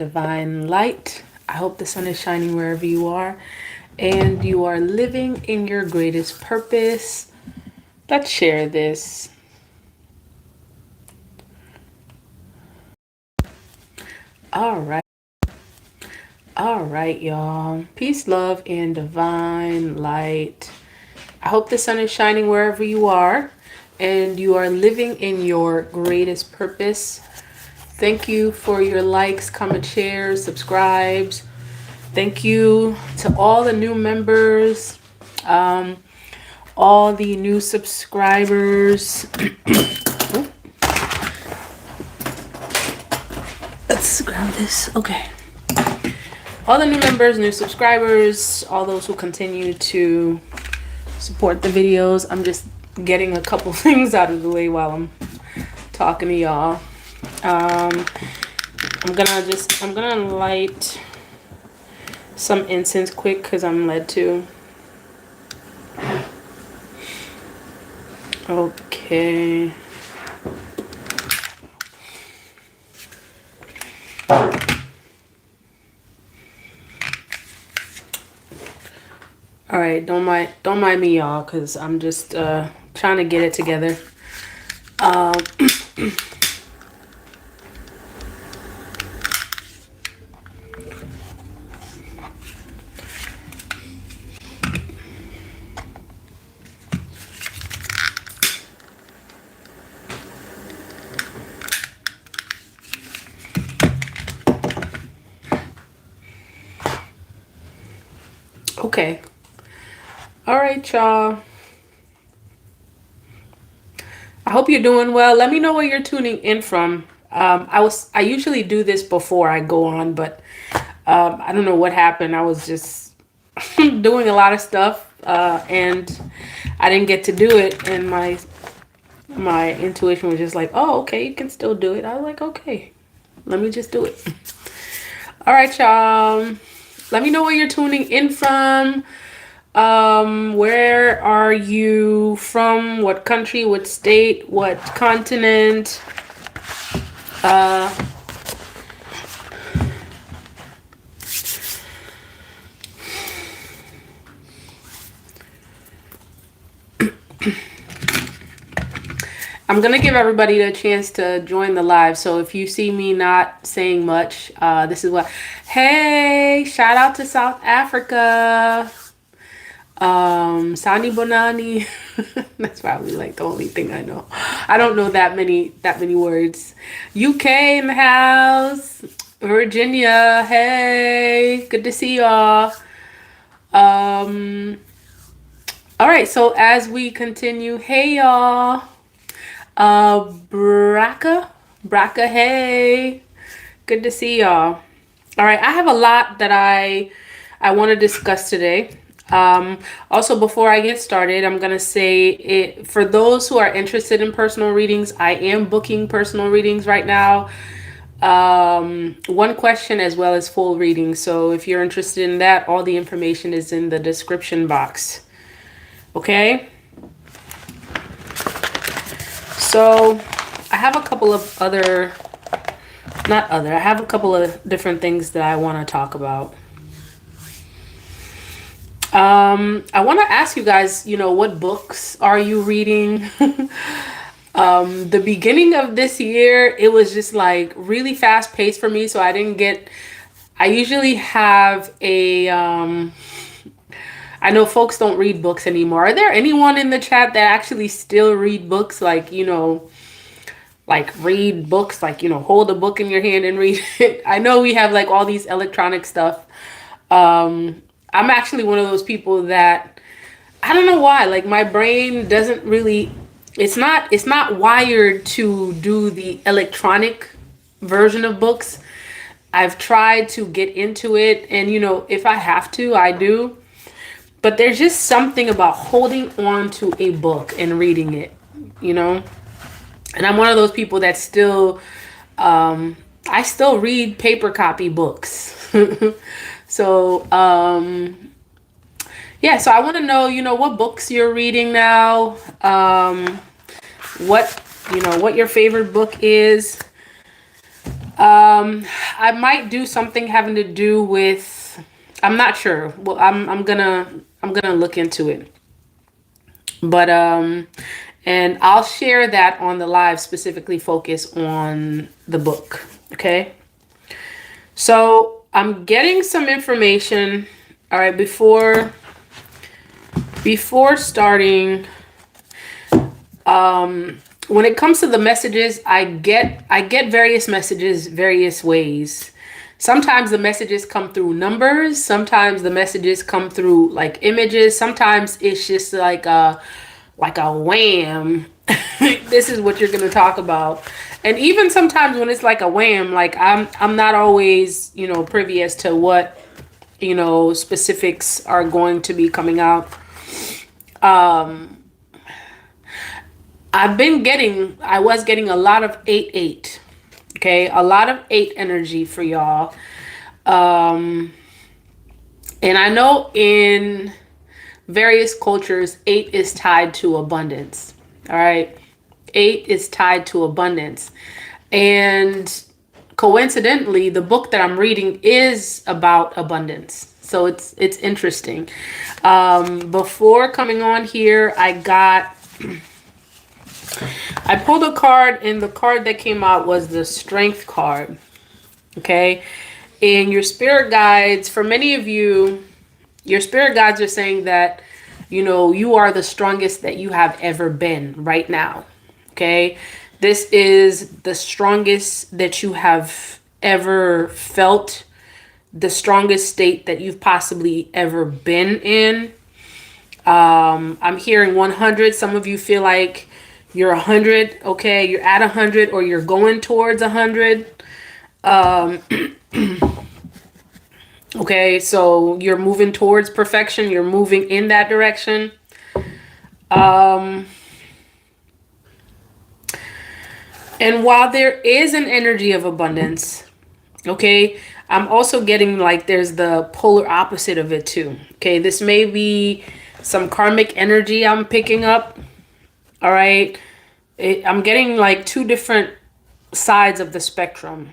Divine light. I hope the sun is shining wherever you are and you are living in your greatest purpose. Let's share this. All right, y'all. Peace, love, and divine light. I hope the sun is shining wherever you are and you are living in your greatest purpose. Thank you for your likes, comments, shares, subscribes. Thank you to all the new members, all the new subscribers. Let's grab this. Okay. All the new members, new subscribers, all those who continue to support the videos. I'm just getting a couple things out of the way while I'm talking to y'all. I'm gonna light some incense quick because I'm led to. Okay. All right, don't mind me, y'all, because I'm just trying to get it together. Okay. All right, y'all. I hope you're doing well. Let me know where you're tuning in from. I usually do this before I go on, but I don't know what happened. I was just doing a lot of stuff, and I didn't get to do it. And my intuition was just like, "Oh, okay, you can still do it." I was like, "Okay, let me just do it." All right, y'all. Let me know where you're tuning in from. Where are you from? What country? What state? What continent? I'm gonna give everybody a chance to join the live. So if you see me not saying much, this is what. Hey, shout out to South Africa. Sani Bonani. That's probably like the only thing I know. I don't know that many words. UK in the house. Virginia. Hey, good to see y'all. All right, so as we continue, hey y'all. Braca, hey. Good to see y'all. All right, I have a lot that I want to discuss today. Also, before I get started, I'm going to say it for those who are interested in personal readings, I am booking personal readings right now. One question as well as full readings. So if you're interested in that, all the information is in the description box. Okay? So I have a couple of I have a couple of different things that I want to talk about. I want to ask you guys, what books are you reading? The beginning of this year, it was just like really fast paced for me. So I usually have I know folks don't read books anymore. Are there anyone in the chat that actually still read books? Like, read books, hold a book in your hand and read it. I know we have like all these electronic stuff. I'm actually one of those people that I don't know why, like my brain doesn't really, it's not wired to do the electronic version of books. I've tried to get into it and if I have to, I do. But there's just something about holding on to a book and reading it, And I'm one of those people that still, I still read paper copy books. So, yeah, so I want to know, what books you're reading now, what your favorite book is. I might do something having to do with, I'm not sure. Well, I'm gonna look into it. But and I'll share that on the live, specifically focus on the book. Okay. So I'm getting some information. All right, before starting, when it comes to the messages, I get various messages various ways. Sometimes the messages come through numbers, sometimes the messages come through like images, sometimes it's just like a wham. This is what you're going to talk about. And even sometimes when it's like a wham, like I'm not always, privy as to what, specifics are going to be coming out. I was getting a lot of 8-8. Okay, a lot of 8 energy for y'all. And I know in various cultures, 8 is tied to abundance. All right, 8 is tied to abundance. And coincidentally, the book that I'm reading is about abundance. So it's interesting. Before coming on here, I pulled a card, and the card that came out was the Strength card. Okay. And your spirit guides, for many of you, your spirit guides are saying that, you are the strongest that you have ever been right now. Okay. This is the strongest that you have ever felt, the strongest state that you've possibly ever been in. I'm hearing 100. Some of you feel like you're 100. Okay, you're at 100 or you're going towards 100. Okay, so you're moving towards perfection. You're moving in that direction. And while there is an energy of abundance, okay, I'm also getting like there's the polar opposite of it too. Okay, this may be some karmic energy I'm picking up. All right. I'm getting like 2 different sides of the spectrum.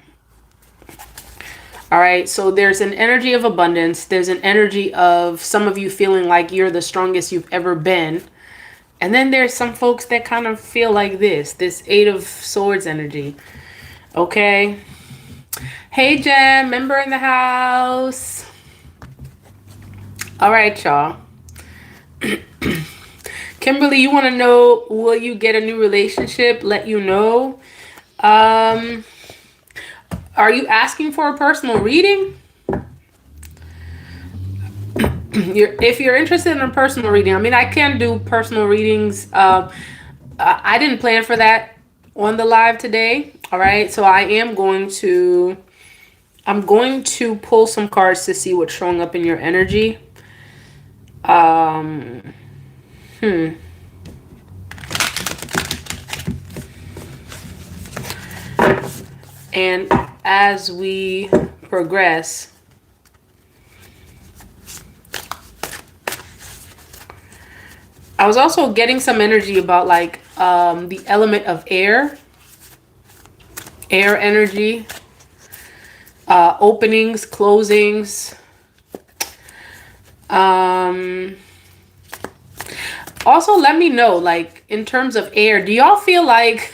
All right. So there's an energy of abundance. There's an energy of some of you feeling like you're the strongest you've ever been. And then there's some folks that kind of feel like this 8 of Swords energy. Okay. Hey, Jen, member in the house. All right, y'all. Kimberly, you want to know, will you get a new relationship? Let you know. Are you asking for a personal reading? If you're interested in a personal reading, I mean, I can do personal readings. I didn't plan for that on the live today. All right. So I'm going to pull some cards to see what's showing up in your energy. And as we progress, I was also getting some energy about like the element of air energy, openings, closings. Also, let me know, like, in terms of air, do y'all feel like,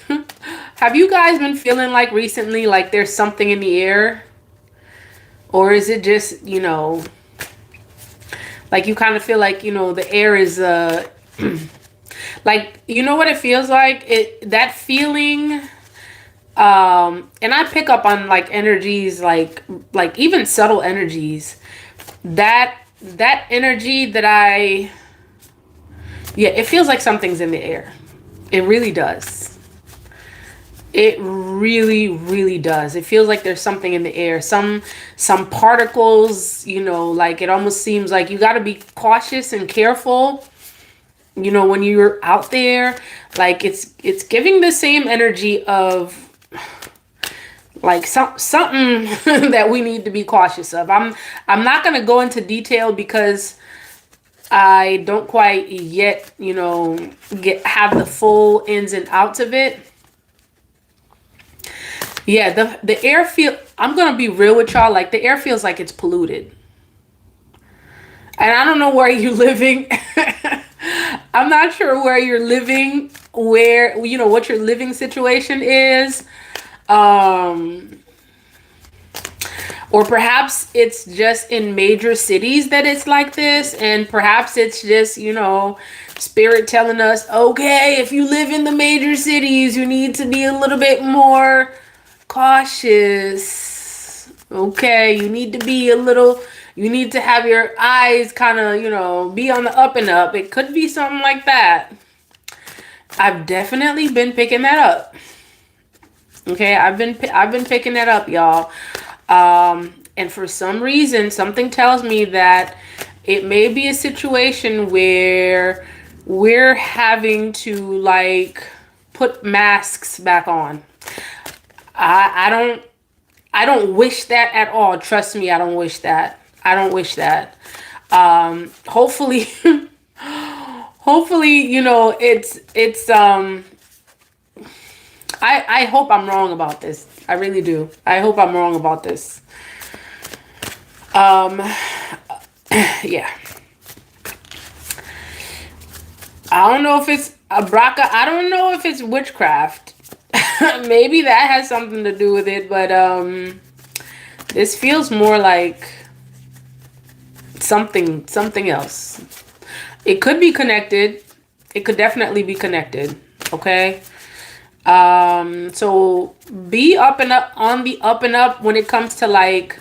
have you guys been feeling like recently, like there's something in the air? Or is it just, like you kind of feel like, the air is, like, you know what it feels like? That feeling, and I pick up on like energies, like even subtle energies, that energy that it feels like something's in the air. It really does. It really, really does. It feels like there's something in the air. Some particles, like it almost seems like you got to be cautious and careful, when you're out there. Like it's giving the same energy of like something that we need to be cautious of. I'm not going to go into detail because I don't quite yet, have the full ins and outs of it. Yeah, the air feel. I'm gonna be real with y'all. Like the air feels like it's polluted, and I don't know where you're living. I'm not sure where you're living, where what your living situation is. Um, or perhaps it's just in major cities that it's like this, and perhaps it's just spirit telling us, okay, if you live in the major cities, you need to be a little bit more cautious. Okay, you need to be a little, you need to have your eyes kind of be on the up and up. It could be something like that. I've definitely been picking that up. Okay, I've been picking that up, y'all. And for some reason, something tells me that it may be a situation where we're having to like put masks back on. I don't wish that at all. Trust me, I don't wish that. I don't wish that. Hopefully hopefully, I hope I'm wrong about this. I really do. I hope I'm wrong about this. Um, yeah. I don't know if it's a braca. I don't know if it's witchcraft. Maybe that has something to do with it, but this feels more like something else. It could be connected. It could definitely be connected. Okay. So be up and up on the up and up when it comes to like,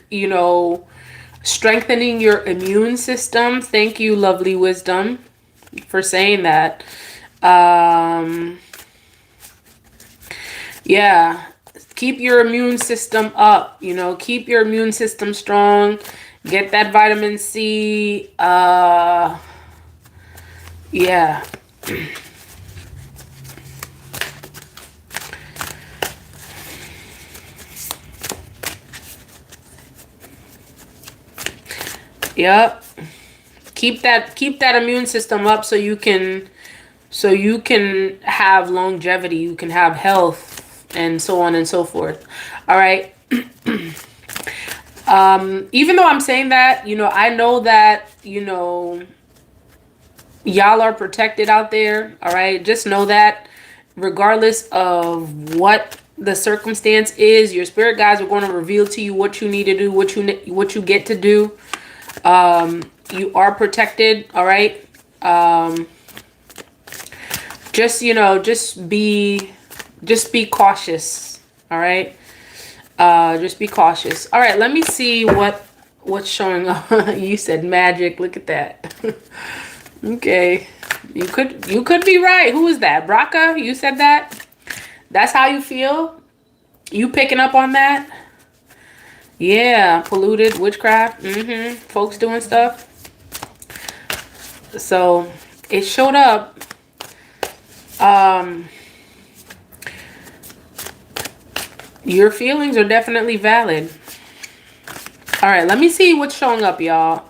strengthening your immune system. Thank you, lovely wisdom, for saying that. Yeah, keep your immune system up, keep your immune system strong. Get that vitamin C. Yeah. Yep. Keep that immune system up so you can have longevity, you can have health, and so on and so forth. All right. Even though I'm saying that, I know that, y'all are protected out there. All right. Just know that regardless of what the circumstance is, your spirit guides are going to reveal to you what you need to do, what you get to do. You are protected. All right. Just be cautious. All right. Just be cautious. All right. Let me see what's showing up. You said magic. Look at that. Okay. You could be right. Who is that? Braca? You said that? That's how you feel? You picking up on that? Yeah, polluted, witchcraft. Folks doing stuff. So it showed up. Your feelings are definitely valid. All right, let me see what's showing up, y'all,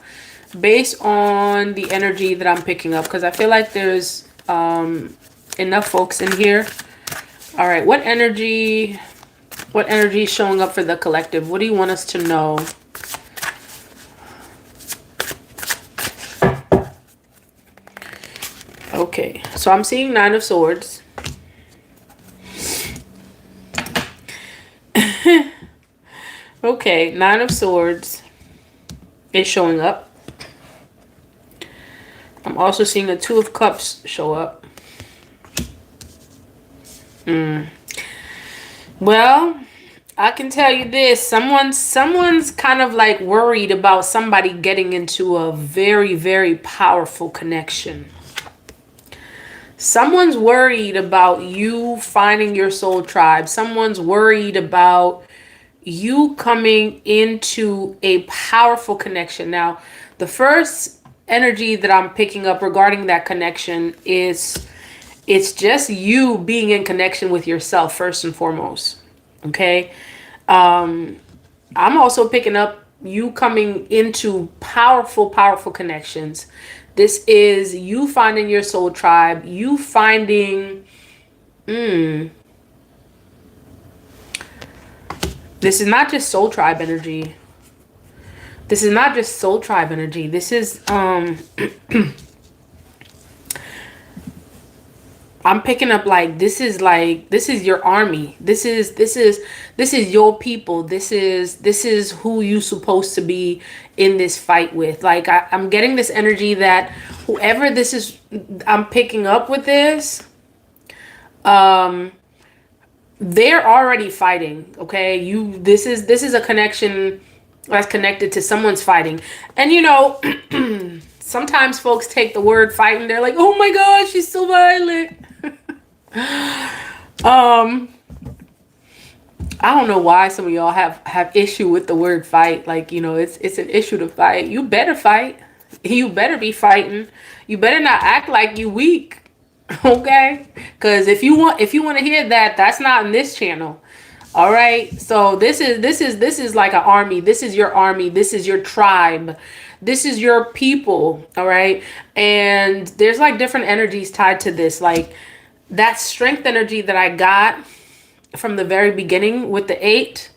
based on the energy that I'm picking up, because I feel like there's enough folks in here. All right, what energy is showing up for the collective? What do you want us to know? Okay, so I'm seeing 9 of Swords. Okay, 9 of Swords is showing up. I'm also seeing a 2 of Cups show up. Well, I can tell you this. Someone's kind of like worried about somebody getting into a very, very powerful connection. Someone's worried about you finding your soul tribe. Someone's worried about you coming into a powerful connection. Now, the first energy that I'm picking up regarding that connection is it's just you being in connection with yourself first and foremost. Okay. I'm also picking up you coming into powerful, powerful connections. This is you finding your soul tribe, you finding This is not just soul tribe energy. This is not just soul tribe energy. This is I'm picking up like this is your army. This is your people. This is who you supposed to be in this fight with. Like I'm getting this energy that whoever this is, I'm picking up with this, they're already fighting. Okay, this is a connection that's connected to someone's fighting. And sometimes folks take the word fight and they're like, oh my gosh, she's so violent. I don't know why some of y'all have issue with the word fight. Like, it's an issue to fight. You better fight. You better be fighting. You better not act like you weak. Okay? Because if you want to hear that, that's not in this channel. All right? So this is like an army. This is your army. This is your tribe. This is your people. All right? And there's like different energies tied to this. Like that strength energy that I got from the very beginning with the 8,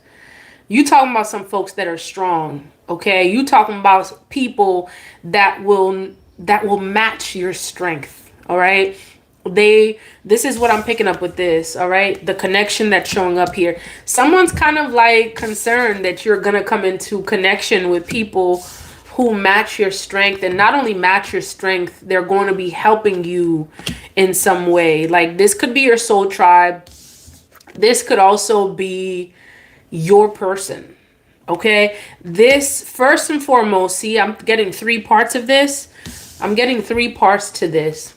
you talking about some folks that are strong. Okay? You talking about people that will match your strength. All right? This is what I'm picking up with this. All right, the connection that's showing up here. Someone's kind of like concerned that you're gonna come into connection with people who match your strength, and not only match your strength, they're going to be helping you in some way. Like this could be your soul tribe. This could also be your person. Okay, this first and foremost, see, I'm getting 3 parts of this. I'm getting 3 parts to this.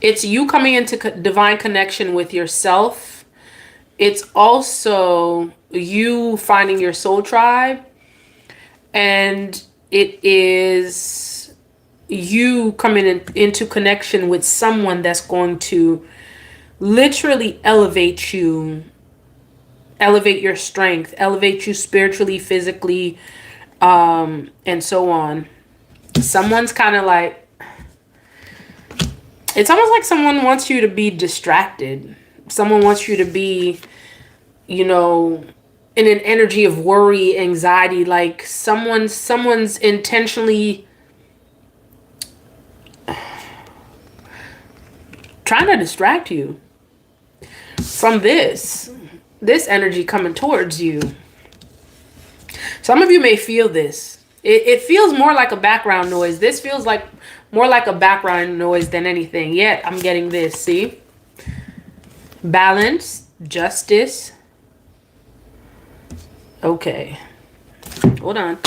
It's you coming into divine connection with yourself. It's also you finding your soul tribe. And it is you coming into connection with someone that's going to literally elevate you, elevate your strength, elevate you spiritually, physically, and so on. Someone's kind of like, it's almost like someone wants you to be distracted. Someone wants you to be, in an energy of worry, anxiety. Like someone's intentionally trying to distract you from this energy coming towards you. Some of you may feel this. It feels more like a background noise. This feels like more like a background noise than anything. Yet I'm getting this, see? Balance, justice. Okay. Hold on.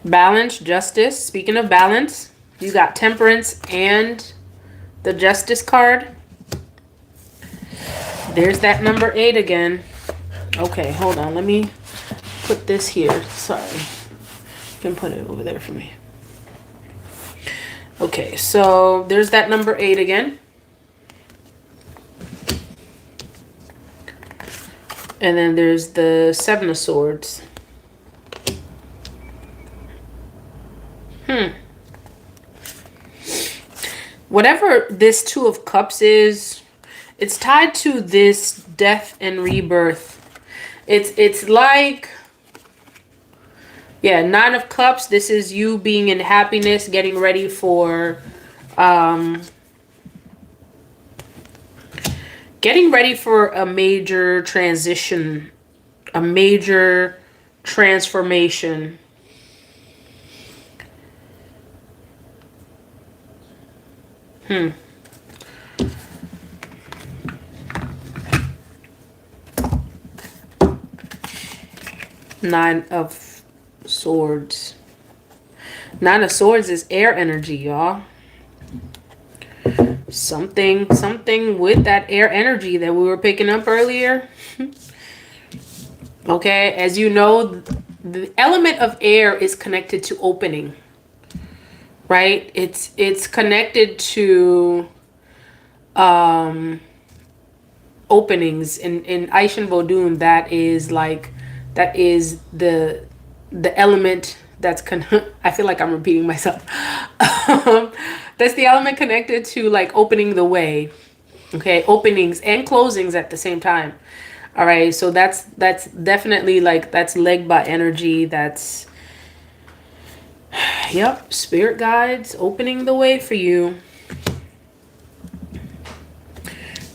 Balance, justice. Speaking of balance, you got temperance and the justice card. There's that number 8 again. Okay, hold on. Let me put this here. Sorry. You can put it over there for me. Okay, so there's that number 8 again. And then there's the 7 of Swords. Whatever this 2 of Cups is, it's tied to this death and rebirth. It's like, yeah, 9 of Cups. This is you being in happiness, getting ready for, getting ready for a major transition, a major transformation. Nine of Swords. 9 of Swords is air energy, y'all. Something with that air energy that we were picking up earlier. Okay, as you know, the element of air is connected to opening. Right? It's connected to openings. In Aishin Vodun, that is the element that's I feel like I'm repeating myself. That's the element connected to like opening the way. Okay, openings and closings at the same time. All right, so that's definitely like that's Legba energy. That's yep, spirit guides opening the way for you.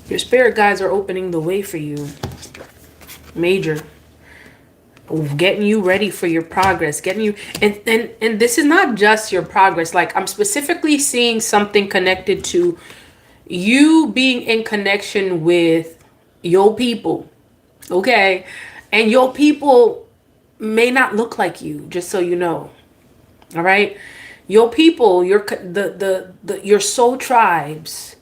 Your spirit guides are opening the way for you. Major. Getting you ready for your progress, getting you and this is not just your progress. Like I'm specifically seeing something connected to you being in connection with your people. Okay? And your people may not look like you, just so you know. All right? Your people, your soul tribes,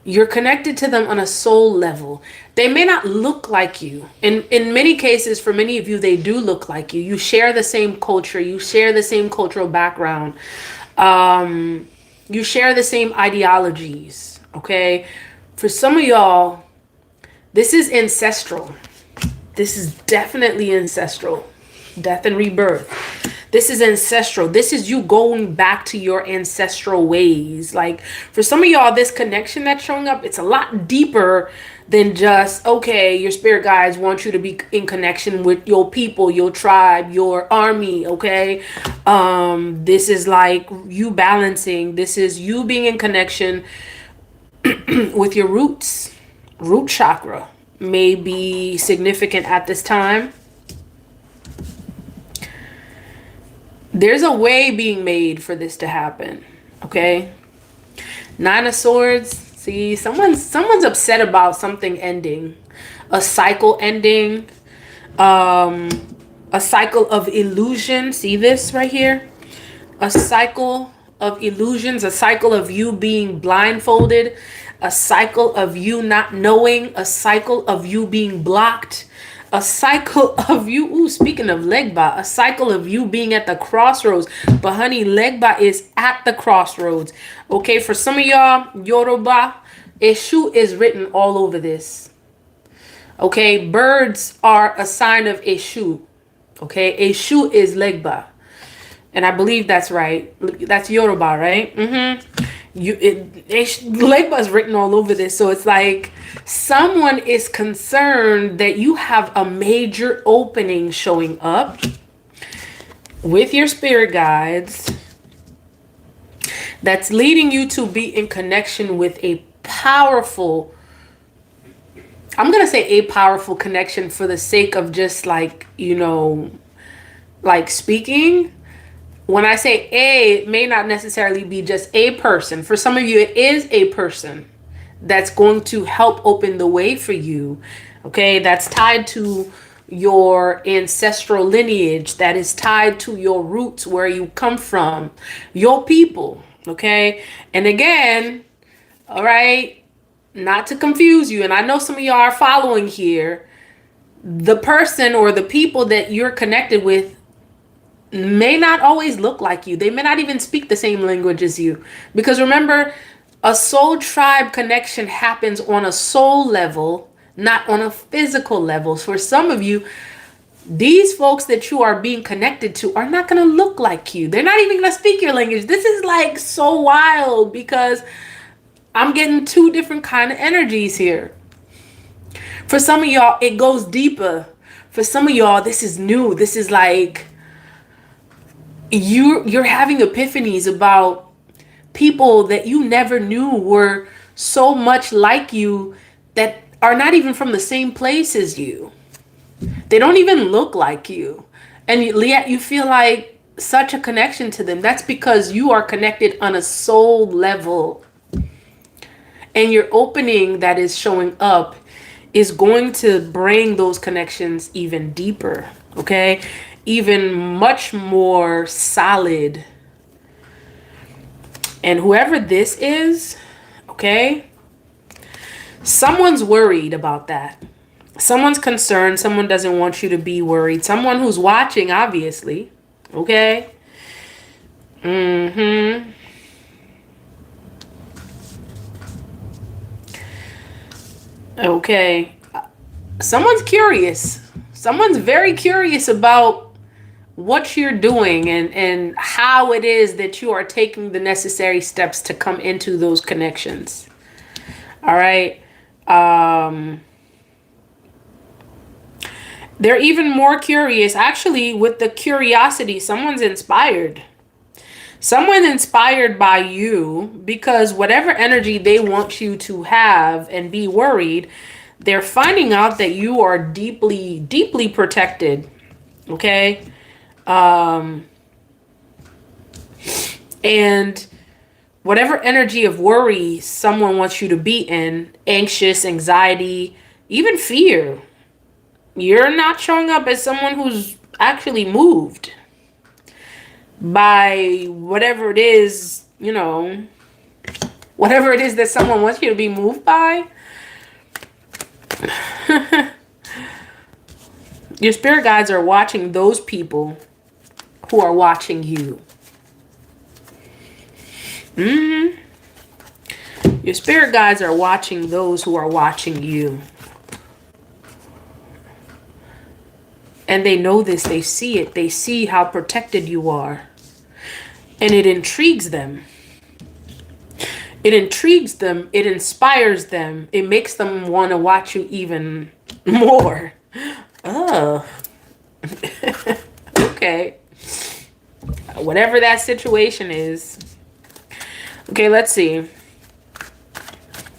you're connected to them on a soul level. They may not look like you. In many cases, for many of you, they do look like you. You share the same culture. You share the same cultural background. You share the same ideologies. Okay? For some of y'all, this is ancestral. This is definitely ancestral. Death and rebirth. This is ancestral. This is you going back to your ancestral ways. Like for some of y'all, this connection that's showing up, it's a lot deeper than just, okay, your spirit guides want you to be in connection with your people, your tribe, your army, okay? This is like you balancing. This is you being in connection with your roots. Root chakra may be significant at this time. There's a way being made for this to happen. Okay? Nine of Swords. See, someone's upset about something ending. A cycle ending. A cycle of illusion. See this right here? A cycle of illusions. A cycle of you being blindfolded. A cycle of you not knowing. A cycle of you being blocked. A cycle of you, ooh, speaking of Legba, a cycle of you being at the crossroads. But honey, Legba is at the crossroads. Okay, for some of y'all, Yoruba, Eshu is written all over this. Okay, birds are a sign of Eshu. Okay, Eshu is Legba. And I believe that's right. That's Yoruba, right? Legba is written all over this. So it's like someone is concerned that you have a major opening showing up with your spirit guides that's leading you to be in connection with a powerful, I'm going to say a powerful connection for the sake of just like, you know, like speaking. When I say a, it may not necessarily be just a person. For some of you, it is a person that's going to help open the way for you. Okay, that's tied to your ancestral lineage, that is tied to your roots, where you come from, your people. Okay, and again, all right, not to confuse you, and I know some of y'all are following here, the person or the people that you're connected with may not always look like you. They may not even speak the same language as you. Because remember, a soul tribe connection happens on a soul level, not on a physical level. For some of you, these folks that you are being connected to are not going to look like you. They're not even going to speak your language. This is like so wild because I'm getting two different kind of energies here. For some of y'all, it goes deeper. For some of y'all, this is new. This is like you're having epiphanies about people that you never knew were so much like you, that are not even from the same place as you. They don't even look like you. And yet you feel like such a connection to them. That's because you are connected on a soul level. And your opening that is showing up is going to bring those connections even deeper. Okay? Even much more solid. And whoever this is, okay, someone's worried about that. Someone's concerned. Someone doesn't want you to be worried. Someone who's watching, obviously. Okay? Okay. Someone's curious. Someone's very curious about what you're doing and how it is that you are taking the necessary steps to come into those connections. All right. They're even more curious. Actually, with the curiosity, someone's inspired. Someone inspired by you, because whatever energy they want you to have and be worried, they're finding out that you are deeply, deeply protected. Okay? And whatever energy of worry someone wants you to be in, anxious, anxiety, even fear, you're not showing up as someone who's actually moved by whatever it is, whatever it is that someone wants you to be moved by. Your spirit guides are watching those people who are watching you. Your spirit guides are watching those who are watching you. And they know this, they see it, they see how protected you are. And it intrigues them. It intrigues them, it inspires them, it makes them want to watch you even more. Oh. Okay. Whatever that situation is. Okay, let's see.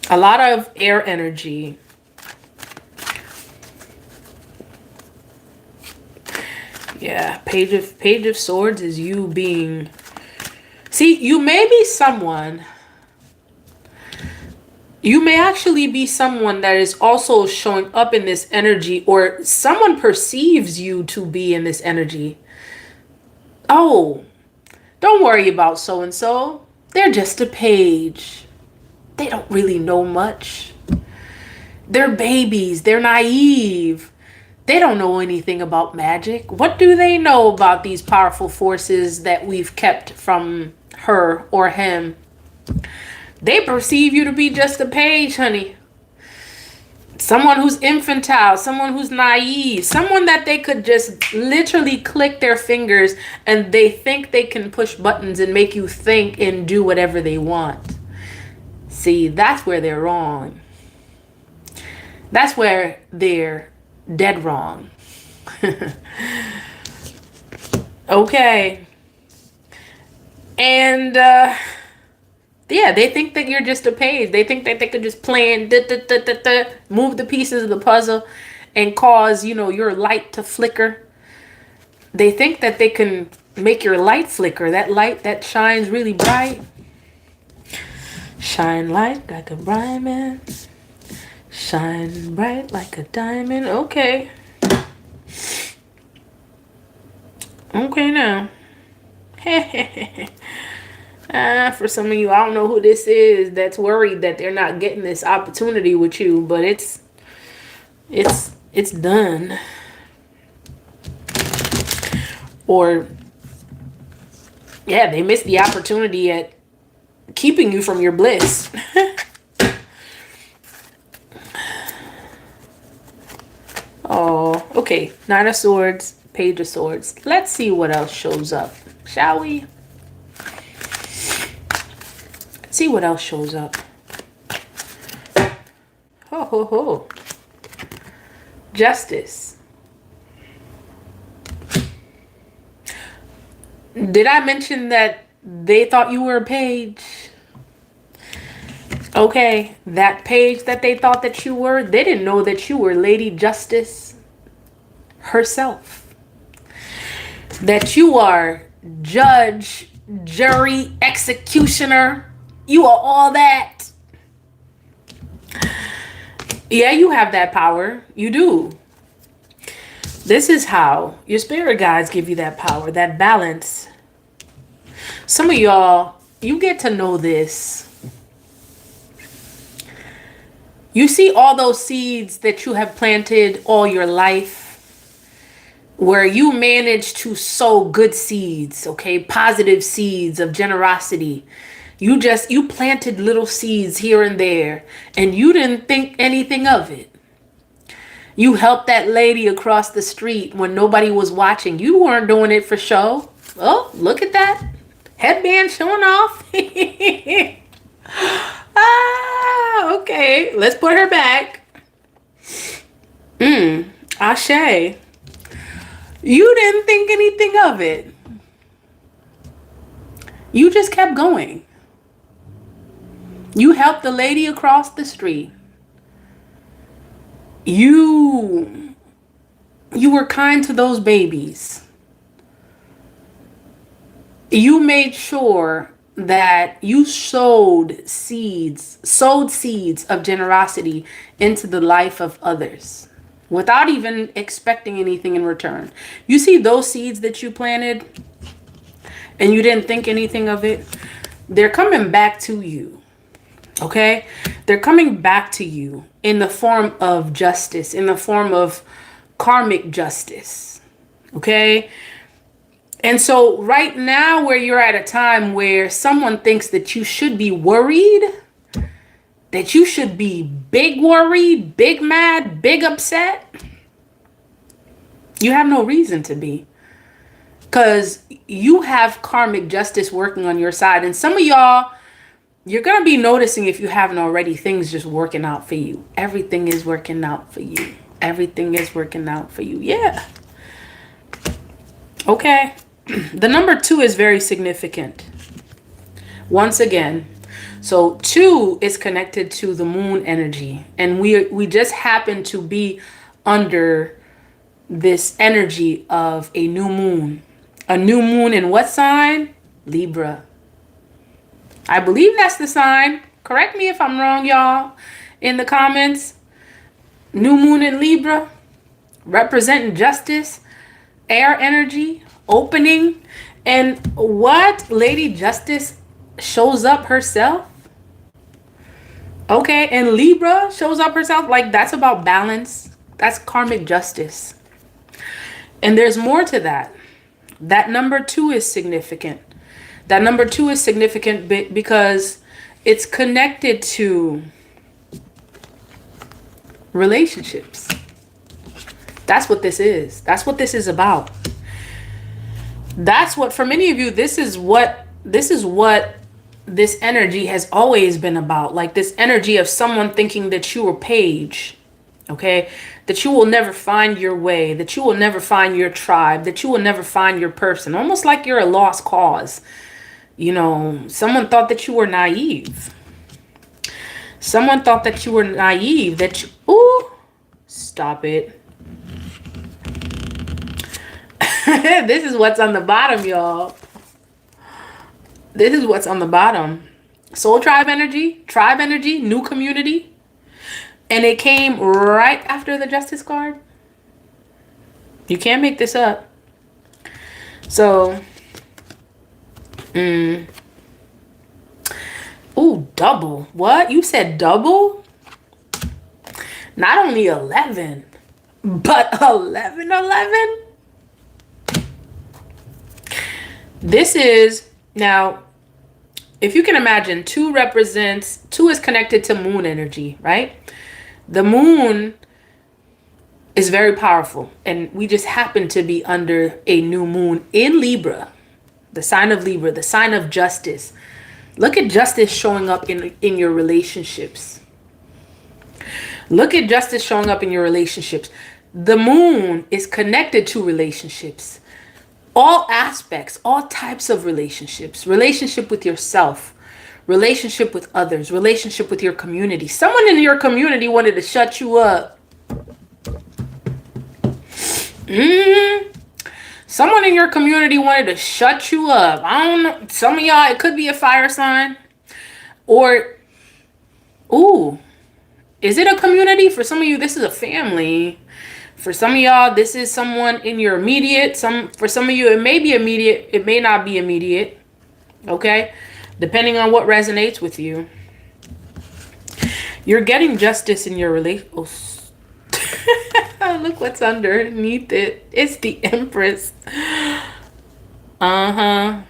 A lot of air energy. Yeah, Page of Swords is you being... See, you may be someone... You may actually be someone that is also showing up in this energy, or someone perceives you to be in this energy. Oh, don't worry about so-and-so. They're just a page. They don't really know much. They're babies. They're naive. They don't know anything about magic. What do they know about these powerful forces that we've kept from her or him? They perceive you to be just a page, honey. Someone who's infantile, someone who's naive, someone that they could just literally click their fingers and they think they can push buttons and make you think and do whatever they want. See, that's where they're wrong. That's where they're dead wrong. Okay. And yeah, they think that you're just a page. They think that they could just plan, move the pieces of the puzzle and cause, your light to flicker. They think that they can make your light flicker. That light that shines really bright. Shine light like a bright man. Shine bright like a diamond. Okay. Okay now. For some of you, I don't know who this is that's worried that they're not getting this opportunity with you, but it's done. Or yeah, they missed the opportunity at keeping you from your bliss. Oh, okay. Nine of Swords, Page of Swords. Let's see what else shows up, shall we? See what else shows up. Ho, ho, ho. Justice. Did I mention that they thought you were a page? Okay, that page that they thought that you were, they didn't know that you were Lady Justice herself. That you are judge, jury, executioner. You are all that. Yeah, you have that power. You do. This is how your spirit guides give you that power, that balance. Some of y'all, you get to know this. You see all those seeds that you have planted all your life, where you manage to sow good seeds, okay? Positive seeds of generosity. You planted little seeds here and there, and you didn't think anything of it. You helped that lady across the street when nobody was watching. You weren't doing it for show. Oh, look at that. Headband showing off. Okay. Let's put her back. Ashe. You didn't think anything of it. You just kept going. You helped the lady across the street. You were kind to those babies. You made sure that you sowed seeds of generosity into the life of others without even expecting anything in return. You see those seeds that you planted and you didn't think anything of it? They're coming back to you. Okay? They're coming back to you in the form of justice, in the form of karmic justice. Okay? And so right now, where you're at a time where someone thinks that you should be worried, that you should be big worried, big mad, big upset, you have no reason to be. Because you have karmic justice working on your side. And some of y'all, you're going to be noticing, if you haven't already, things just working out for you. Everything is working out for you. Everything is working out for you. Yeah. Okay. The number 2 is very significant. Once again, so 2 is connected to the moon energy. And we just happen to be under this energy of a new moon. A new moon in what sign? Libra. I believe that's the sign. Correct me if I'm wrong, y'all, in the comments. New moon in Libra, representing justice, air energy, opening. And what? Lady Justice shows up herself. Okay, and Libra shows up herself. Like, that's about balance. That's karmic justice. And there's more to that. That number 2 is significant. That number 2 is significant because it's connected to relationships. That's what this is. That's what this is about. That's what, for many of you, this is what this energy has always been about. Like this energy of someone thinking that you are Paige. Okay? That you will never find your way. That you will never find your tribe. That you will never find your person. Almost like you're a lost cause. You know, someone thought that you were naive. Someone thought that you were naive. That you... Ooh! Stop it. This is what's on the bottom, y'all. This is what's on the bottom. Soul tribe energy, new community. And it came right after the justice card. You can't make this up. So, ooh, double. What? You said double? Not only 11, but 11. This is, now, if you can imagine, 2 is connected to moon energy, right? The moon is very powerful, and we just happen to be under a new moon in Libra, the sign of Libra, the sign of justice. Look at justice showing up in your relationships. Look at justice showing up in your relationships. The moon is connected to relationships. All aspects, all types of relationships. Relationship with yourself. Relationship with others. Relationship with your community. Someone in your community wanted to shut you up. Someone in your community wanted to shut you up. I don't know. Some of y'all, it could be a fire sign. Or, ooh, is it a community? For some of you, this is a family. For some of y'all, this is someone in your immediate. For some of you, it may be immediate. It may not be immediate. Okay? Depending on what resonates with you. You're getting justice in your relationship. Oh, look what's underneath it. It's the Empress. All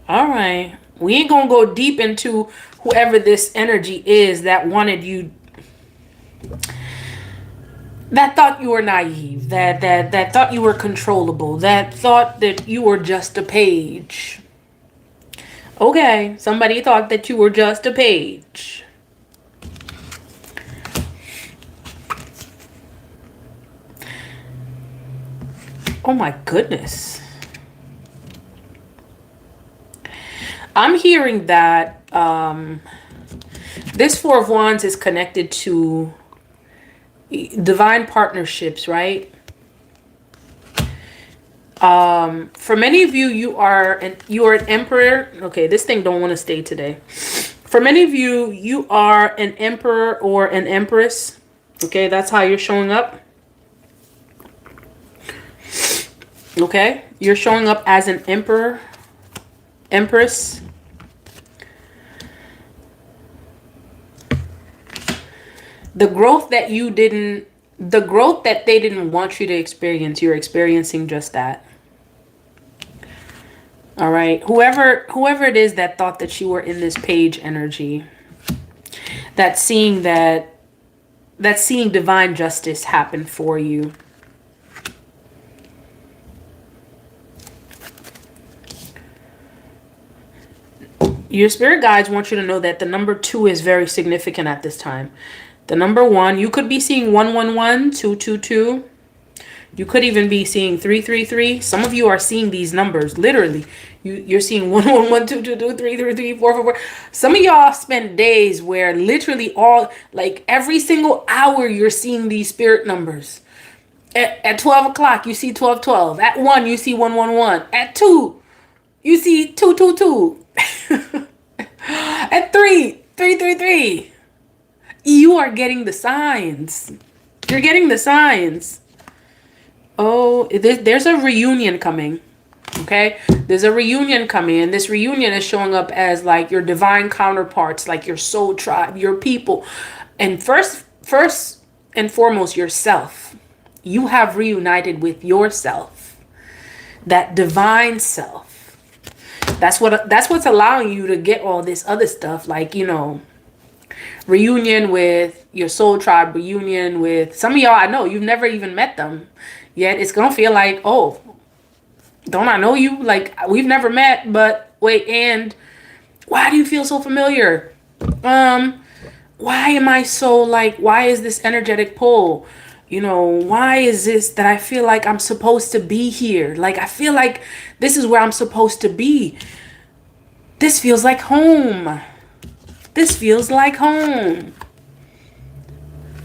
right. We ain't gonna go deep into whoever this energy is that wanted you that thought you were naive, that thought you were controllable, that thought that you were just a page. Okay, somebody thought that you were just a page. Oh my goodness. I'm hearing that this Four of Wands is connected to divine partnerships, right? For many of you, you are an emperor. Okay, this thing don't want to stay today. For many of you, you are an emperor or an empress. Okay, that's how you're showing up. Okay, you're showing up as an emperor, empress. The growth that they didn't want you to experience, you're experiencing just that. All right, whoever it is that thought that you were in this page energy, that's seeing divine justice happen for you. Your spirit guides want you to know that the number 2 is very significant at this time. The number 1, you could be seeing 111, 222. You could even be seeing 333. Some of you are seeing these numbers literally. You're seeing 111, 222, 333, 444. Some of y'all spend days where literally every single hour you're seeing these spirit numbers. At 12 o'clock, you see 1212. At 1, you see 111. At 2, you see 222. At 3, 333. You are getting the signs. You're getting the signs. Oh, there's a reunion coming. Okay? There's a reunion coming. And this reunion is showing up as like your divine counterparts, like your soul tribe, your people. And first and foremost, yourself. You have reunited with yourself. That divine self. That's what's allowing you to get all this other stuff, like, reunion with your soul tribe, reunion with some of y'all. I know you've never even met them yet. It's gonna feel like, oh, don't I know you? Like, we've never met, but wait, and why do you feel so familiar? Why am I so why is this energetic pull? Why is this that I feel like I'm supposed to be here? Like, I feel like this is where I'm supposed to be. This feels like home. This feels like home.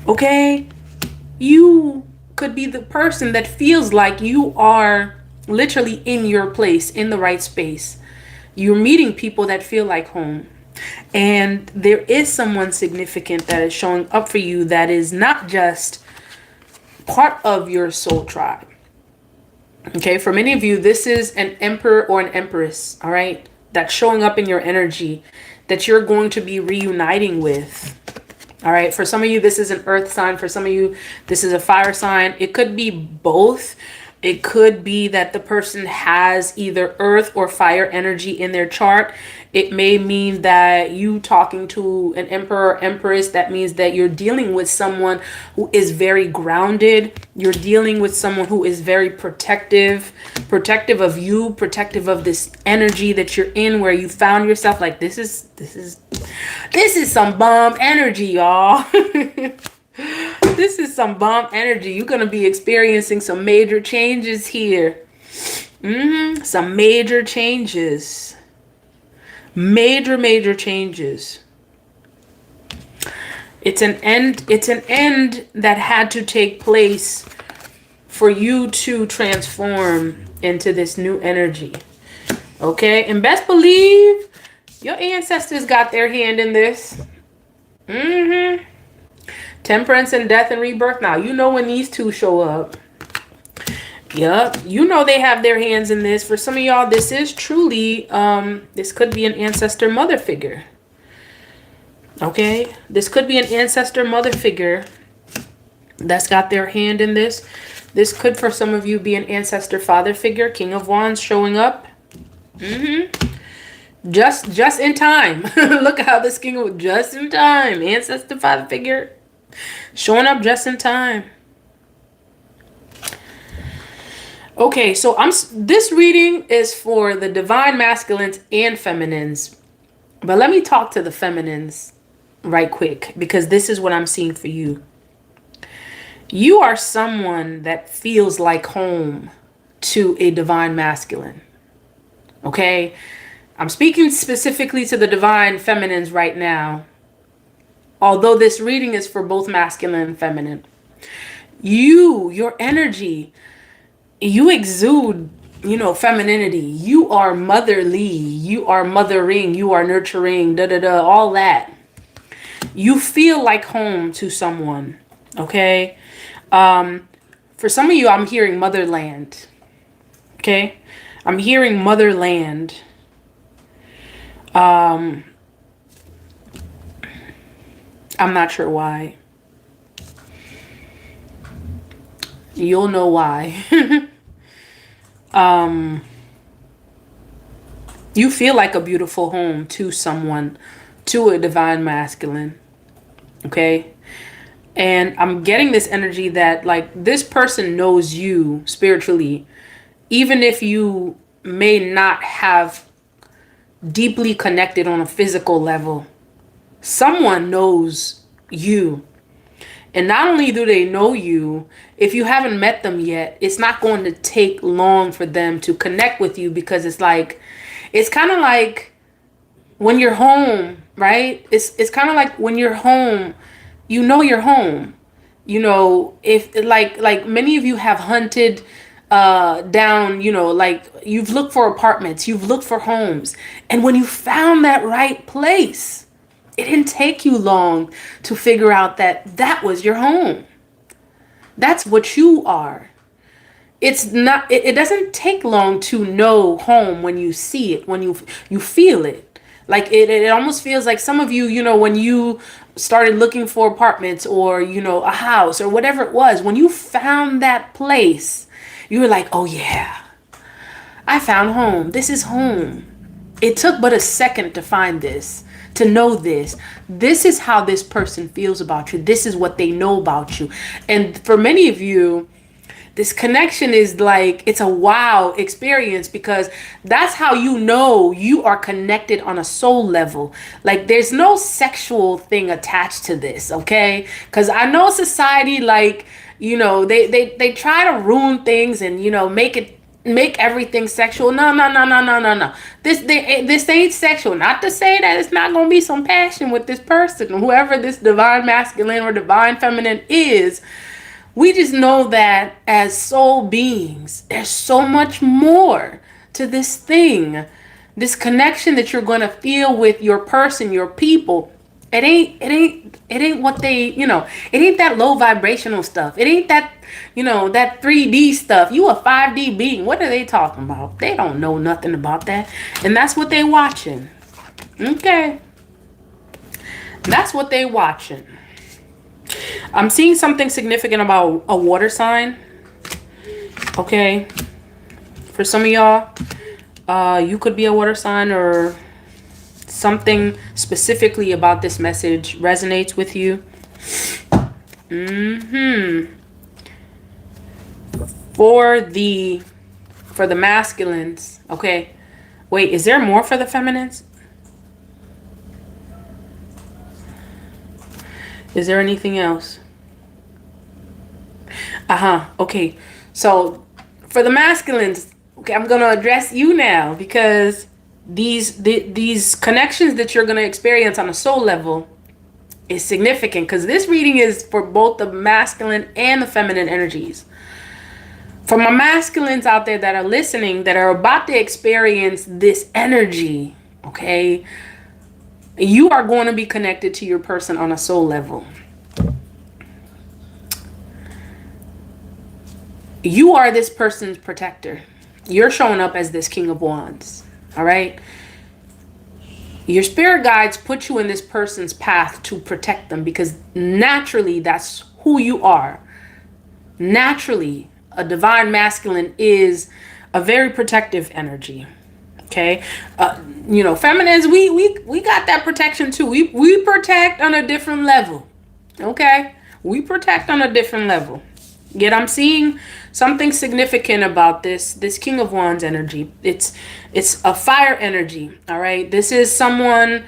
Okay? You could be the person that feels like you are literally in your place, in the right space. You're meeting people that feel like home. And there is someone significant that is showing up for you that is not just part of your soul tribe. Okay, for many of you, this is an emperor or an empress, all right, that's showing up in your energy that you're going to be reuniting with. All right, for some of you, this is an earth sign. For some of you, this is a fire sign. It could be both. It could be that the person has either earth or fire energy in their chart. It may mean that you talking to an emperor or empress, that means that you're dealing with someone who is very grounded. You're dealing with someone who is very protective of you, protective of this energy that you're in, where you found yourself. Like, this is some bomb energy, y'all. This is some bomb energy. You're going to be experiencing some major changes here. Some major changes. Major changes. It's an end that had to take place for you to transform into this new energy. Okay? And best believe your ancestors got their hand in this. Temperance and death and rebirth. Now, when these two show up. Yup. They have their hands in this. For some of y'all, this is truly, this could be an ancestor mother figure. Okay? This could be an ancestor mother figure that's got their hand in this. This could, for some of you, be an ancestor father figure. King of Wands showing up. Just in time. Look how this king of just in time. Ancestor father figure. Showing up just in time. Okay, so this reading is for the divine masculines and feminines. But let me talk to the feminines right quick, because this is what I'm seeing for you. You are someone that feels like home to a divine masculine. Okay? I'm speaking specifically to the divine feminines right now. Although this reading is for both masculine and feminine. Your energy, you exude, femininity. You are motherly. You are mothering. You are nurturing, all that. You feel like home to someone. Okay? For some of you, I'm hearing motherland. Okay? I'm hearing motherland. I'm not sure why. You'll know why. You feel like a beautiful home to someone, to a divine masculine. Okay? And I'm getting this energy that, like, this person knows you spiritually, even if you may not have deeply connected on a physical level. Someone knows you. And not only do they know you, if you haven't met them yet, it's not going to take long for them to connect with you, because it's kind of like when you're home, right? It's kind of like when you're home, you're home. If like many of you have hunted down, like you've looked for apartments, you've looked for homes, and when you found that right place, it didn't take you long to figure out that that was your home. That's what you are. It's not, it doesn't take long to know home when you see it, when you feel it. Like it almost feels like some of you, when you started looking for apartments or, a house or whatever it was, when you found that place, you were like, oh yeah, I found home. This is home. It took but a second to find this, to know this. This is how this person feels about you. This is what they know about you. And for many of you, this connection is like, it's a wow experience, because that's how you are connected on a soul level. Like there's no sexual thing attached to this, okay? Because I know society, like, they try to ruin things and, make everything sexual. No. This ain't sexual. Not to say that it's not gonna be some passion with this person, whoever this divine masculine or divine feminine is. We just know that as soul beings, there's so much more to this thing. This connection that you're gonna feel with your person, your people. It ain't what they, it ain't that low vibrational stuff. It ain't that, that 3D stuff. You a 5D being. What are they talking about? They don't know nothing about that. And that's what they watching. Okay. That's what they watching. I'm seeing something significant about a water sign. Okay. For some of y'all, you could be a water sign, or something specifically about this message resonates with you. For the masculines. Okay. Wait, is there more for the feminines? Is there anything else? Okay. So for the masculines, okay, I'm gonna address you now, because these connections that you're gonna experience on a soul level is significant, because this reading is for both the masculine and the feminine energies. For my masculines out there that are listening, that are about to experience this energy, okay, you are going to be connected to your person on a soul level. You are this person's protector. You're showing up as this King of Wands. All right. Your spirit guides put you in this person's path to protect them, because naturally that's who you are. Naturally, a divine masculine is a very protective energy. Okay. Feminines, we got that protection too. We protect on a different level. Okay. We protect on a different level. Yet I'm seeing something significant about this King of Wands energy. It's a fire energy, all right? This is someone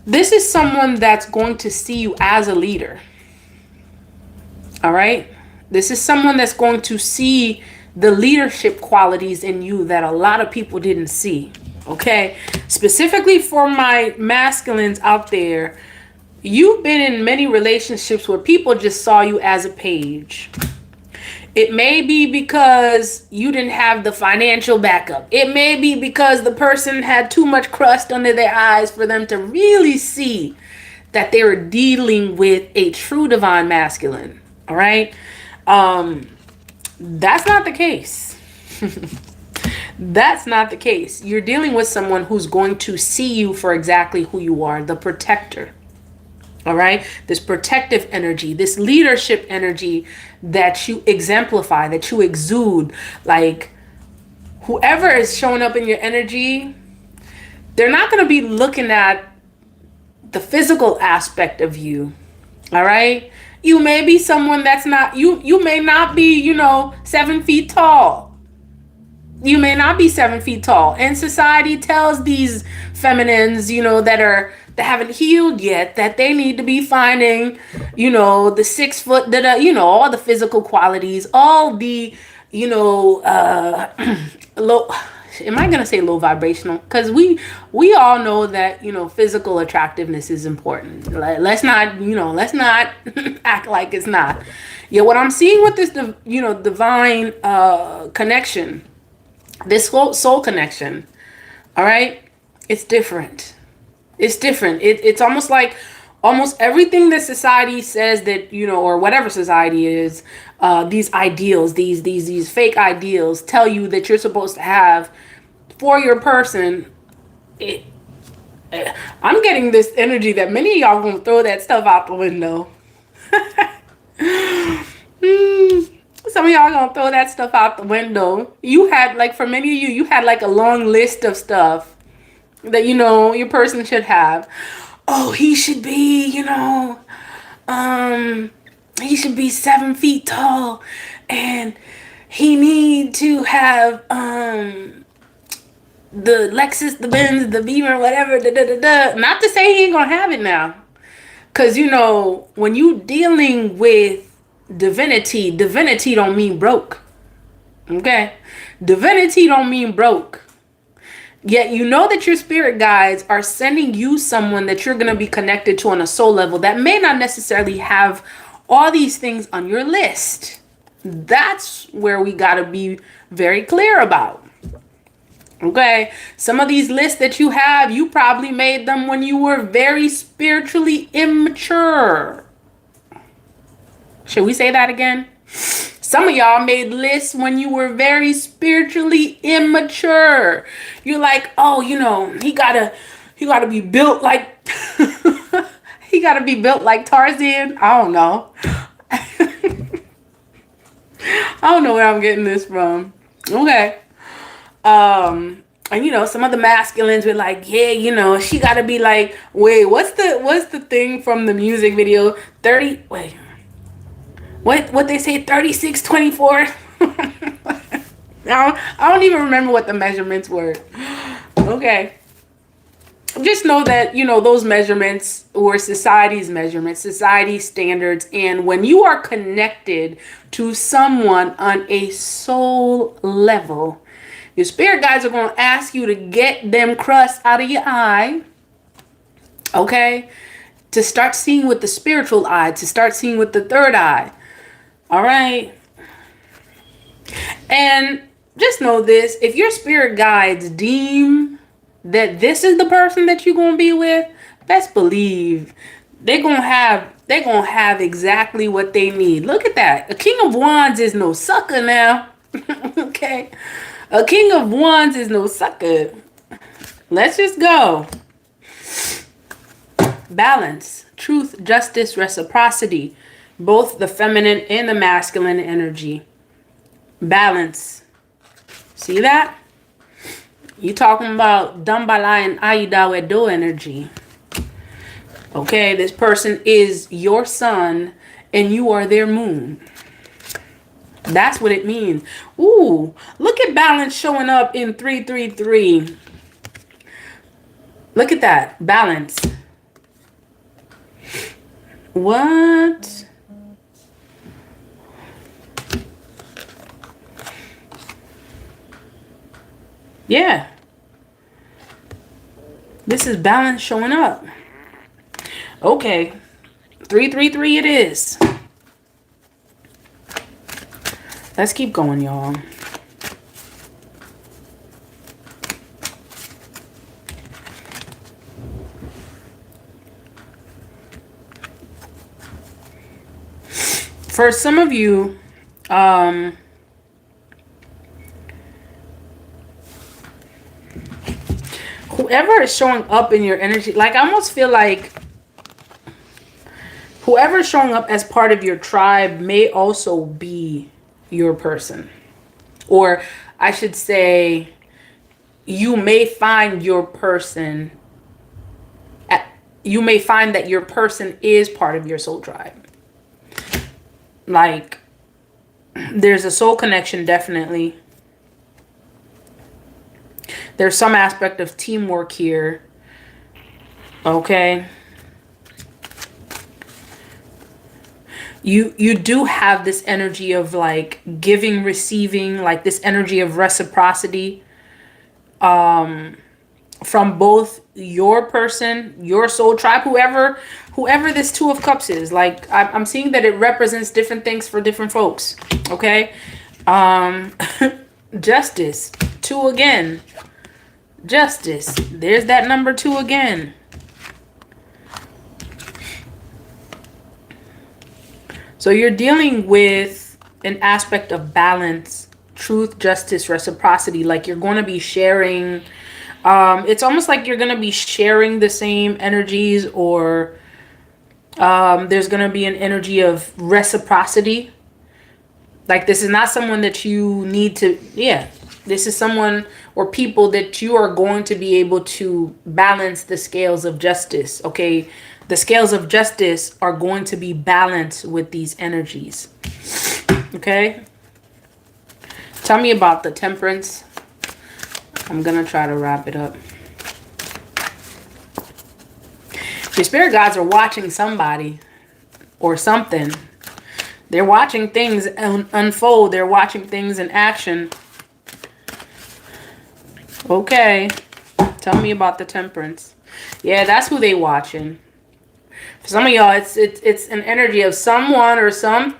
that's going to see you as a leader. All right? This is someone that's going to see the leadership qualities in you that a lot of people didn't see. Okay? Specifically for my masculines out there, you've been in many relationships where people just saw you as a page. It may be because you didn't have the financial backup. It may be because the person had too much crust under their eyes for them to really see that they were dealing with a true divine masculine. All right? That's not the case. That's not the case. You're dealing with someone who's going to see you for exactly who you are, the protector. All right? This protective energy, this leadership energy that you exemplify, that you exude. Like, whoever is showing up in your energy, they're not going to be looking at the physical aspect of you. All right? You may be someone that's not, you may not be, 7 feet tall. You may not be 7 feet tall. And society tells these feminines, that haven't healed yet, that they need to be finding, the 6 foot, all the physical qualities, all the, low, am I gonna say low vibrational? Because we all know that physical attractiveness is important. Let's not act like it's not. Yeah, what I'm seeing with this divine connection, this soul connection, all right, it's different. It's different. It's almost like almost everything that society says that or whatever society is, these ideals, these fake ideals tell you that you're supposed to have for your person. I'm getting this energy that many of y'all gonna throw that stuff out the window. Some of y'all gonna throw that stuff out the window. You had, like, for many of you had like a long list of stuff that your person should have. Oh, he should be, he should be 7 feet tall, and he need to have the Lexus, the Benz, the Beamer, whatever. Da, da, da, da. Not to say he ain't gonna have it now, cause when you dealing with divinity don't mean broke. Okay, divinity don't mean broke. Yet that your spirit guides are sending you someone that you're going to be connected to on a soul level that may not necessarily have all these things on your list. That's where we got to be very clear about. Okay? Some of these lists that you have, you probably made them when you were very spiritually immature. Should we say that again? Some of y'all made lists when you were very spiritually immature. You're like, oh, he gotta be built like he gotta be built like Tarzan. I don't know. I don't know where I'm getting this from. Okay. And some of the masculines were like, yeah, she gotta be like, wait, what's the thing from the music video? What they say, 36, 24? I don't even remember what the measurements were. Okay. Just know that, those measurements were society's measurements, society's standards. And when you are connected to someone on a soul level, your spirit guides are going to ask you to get them crust out of your eye. Okay? To start seeing with the spiritual eye, to start seeing with the third eye. All right. And just know this, if your spirit guides deem that this is the person that you're going to be with, best believe they're going to have exactly what they need. Look at that. A King of Wands is no sucker now. Okay. A King of Wands is no sucker. Let's just go. Balance, truth, justice, reciprocity. Both the feminine and the masculine energy. Balance. See that? You talking about Dambala and Aida Wedo energy. Okay, this person is your sun and you are their moon. That's what it means. Ooh, look at balance showing up in 333. Look at that. Balance. What? Yeah. This is balance showing up. Okay. 333 it is. Let's keep going, y'all. For some of you, whoever is showing up in your energy, like I almost feel like whoever is showing up as part of your tribe may also be your person. Or I should say, you may find your person, you may find that your person is part of your soul tribe. Like, there's a soul connection, definitely. There's some aspect of teamwork here. Okay. You do have this energy of like giving, receiving, like this energy of reciprocity from both your person, your soul tribe, whoever this Two of Cups is. Like I'm seeing that it represents different things for different folks. Okay. Justice. 2 again. Justice. There's that number 2 again. So you're dealing with an aspect of balance, truth, justice, reciprocity. Like you're going to be sharing. It's almost like you're going to be sharing the same energies, or there's going to be an energy of reciprocity. Like this is not someone that you need to, this is someone or people that you are going to be able to balance the scales of justice. Okay. The scales of justice are going to be balanced with these energies. Okay. Tell me about the Temperance. I'm going to try to wrap it up. Your spirit guides are watching somebody or something. They're watching things unfold. They're watching things in action. Okay. Tell me about the Temperance. Yeah, that's who they watching. For some of y'all, it's an energy of someone or some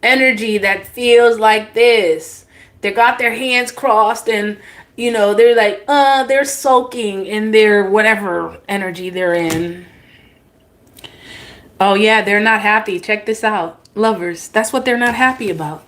energy that feels like this. They got their hands crossed and, you know, they're like, they're soaking in their whatever energy they're in. Oh, yeah, they're not happy. Check this out. Lovers, that's what they're not happy about.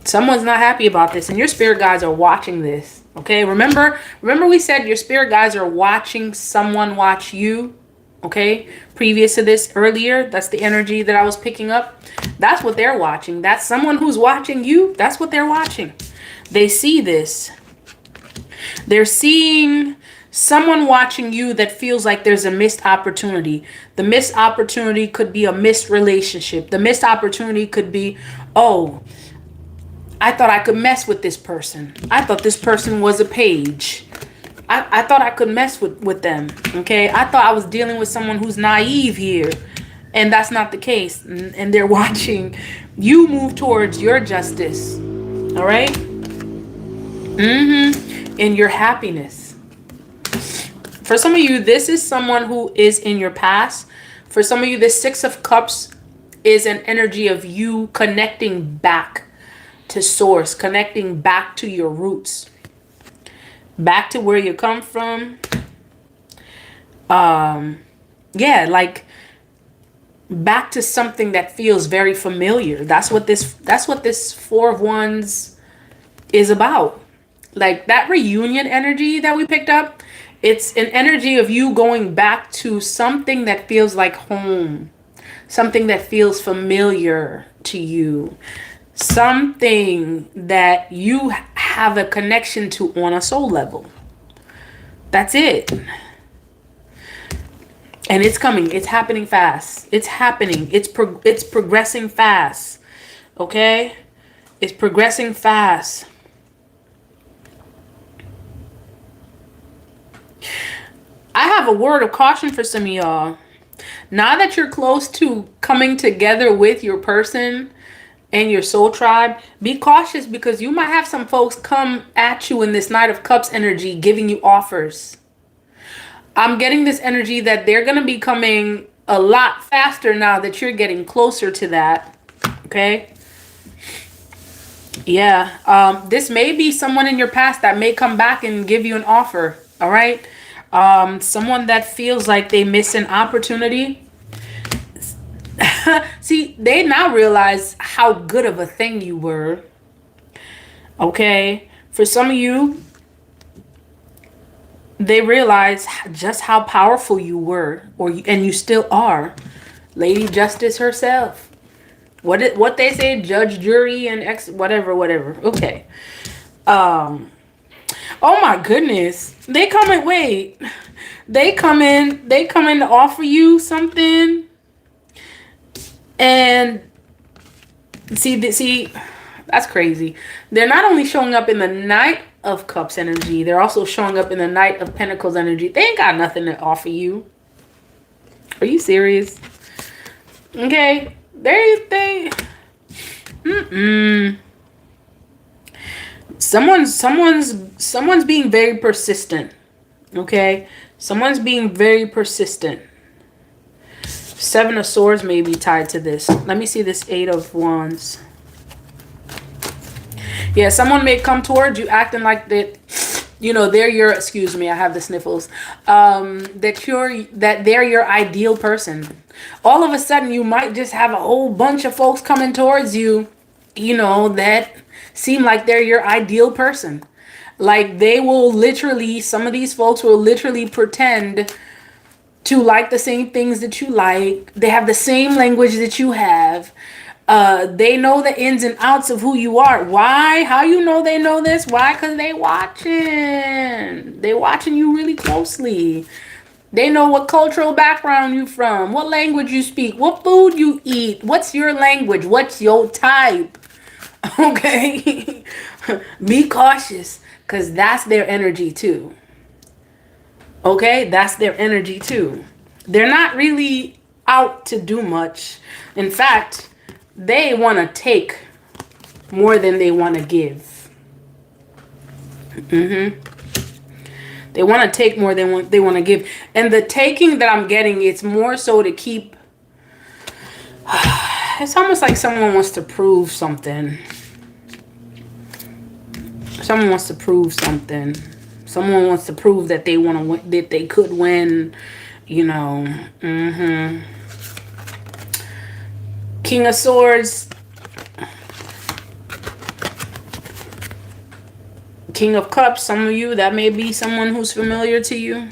Someone's not happy about this, and your spirit guides are watching this. Okay, remember we said your spirit guides are watching someone watch you. Okay, previous to this earlier, that's the energy that I was picking up. That's what they're watching. That's someone who's watching you. That's what they're watching. They see this. They're seeing someone watching you that feels like there's a missed opportunity. The missed opportunity could be a missed relationship. The missed opportunity could be, oh, I thought I could mess with this person. I thought this person was a page. I thought I could mess with them. Okay. I thought I was dealing with someone who's naive here. And that's not the case. And they're watching you move towards your justice. All right. And your happiness. For some of you, this is someone who is in your past. For some of you, this 6 of Cups is an energy of you connecting back to source, connecting back to your roots, back to where you come from. Yeah, like back to something that feels very familiar. That's what this 4 of Wands is about. Like that reunion energy that we picked up, it's an energy of you going back to something that feels like home, something that feels familiar to you, something that you have a connection to on a soul level. That's it. And it's coming. It's happening fast. It's happening. It's progressing fast. Okay? It's progressing fast. I have a word of caution for some of y'all. Now that you're close to coming together with your person and your soul tribe, be cautious because you might have some folks come at you in this Knight of Cups energy giving you offers. I'm getting this energy that they're going to be coming a lot faster now that you're getting closer to that. Okay? Yeah. This may be someone in your past that may come back and give you an offer. All right? Someone that feels like they miss an opportunity. See, they now realize how good of a thing you were. Okay? For some of you, they realize just how powerful you were, and you still are. Lady Justice herself. What they say, judge, jury, and whatever. Okay. Oh my goodness. They come in to offer you something. And see, that's crazy. They're not only showing up in the Knight of Cups energy, they're also showing up in the Knight of Pentacles energy. They ain't got nothing to offer you. Are you serious? Okay. Someone's being very persistent. Okay? Someone's being very persistent. Seven of Swords may be tied to this. Let me see this Eight of Wands. Yeah, someone may come towards you acting like that, you know, they're your, excuse me, I have the sniffles. That they're your ideal person. All of a sudden, you might just have a whole bunch of folks coming towards you, you know, that seem like they're your ideal person. Like they will literally, some of these folks will literally pretend to like the same things that you like. They have the same language that you have. They know the ins and outs of who you are. Why? How you know they know this? Why? Because they watching. They watching you really closely. They know what cultural background you from, what language you speak, what food you eat, what's your language, what's your type. Okay? Be cautious because that's their energy too. Okay, that's their energy too. They're not really out to do much. In fact, they want to take more than they want to give. They want to take more than what they want to give. And the taking that I'm getting, it's more so to keep... It's almost like someone wants to prove something. Someone wants to prove something. Someone wants to prove that they want to win, that they could win, you know. King of Swords. King of Cups. Some of you, that may be someone who's familiar to you.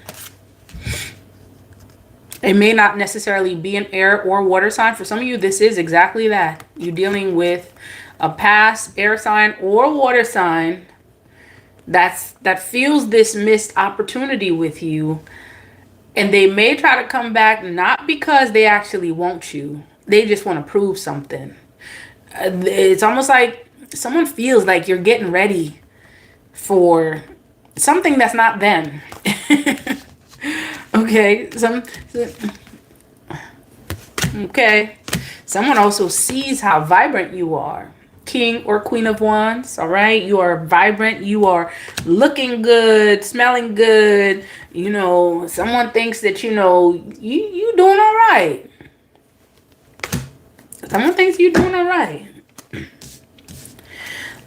It may not necessarily be an air or water sign. For some of you, this is exactly that. You're dealing with a past air sign or water sign that feels this missed opportunity with you, and they may try to come back not because they actually want you, they just want to prove something. It's almost like someone feels like you're getting ready for something that's not them. Okay, okay, someone also sees how vibrant you are. King or Queen of Wands, all right? You are vibrant. You are looking good, smelling good. You know, someone thinks that, you know, you doing all right. Someone thinks you're doing all right.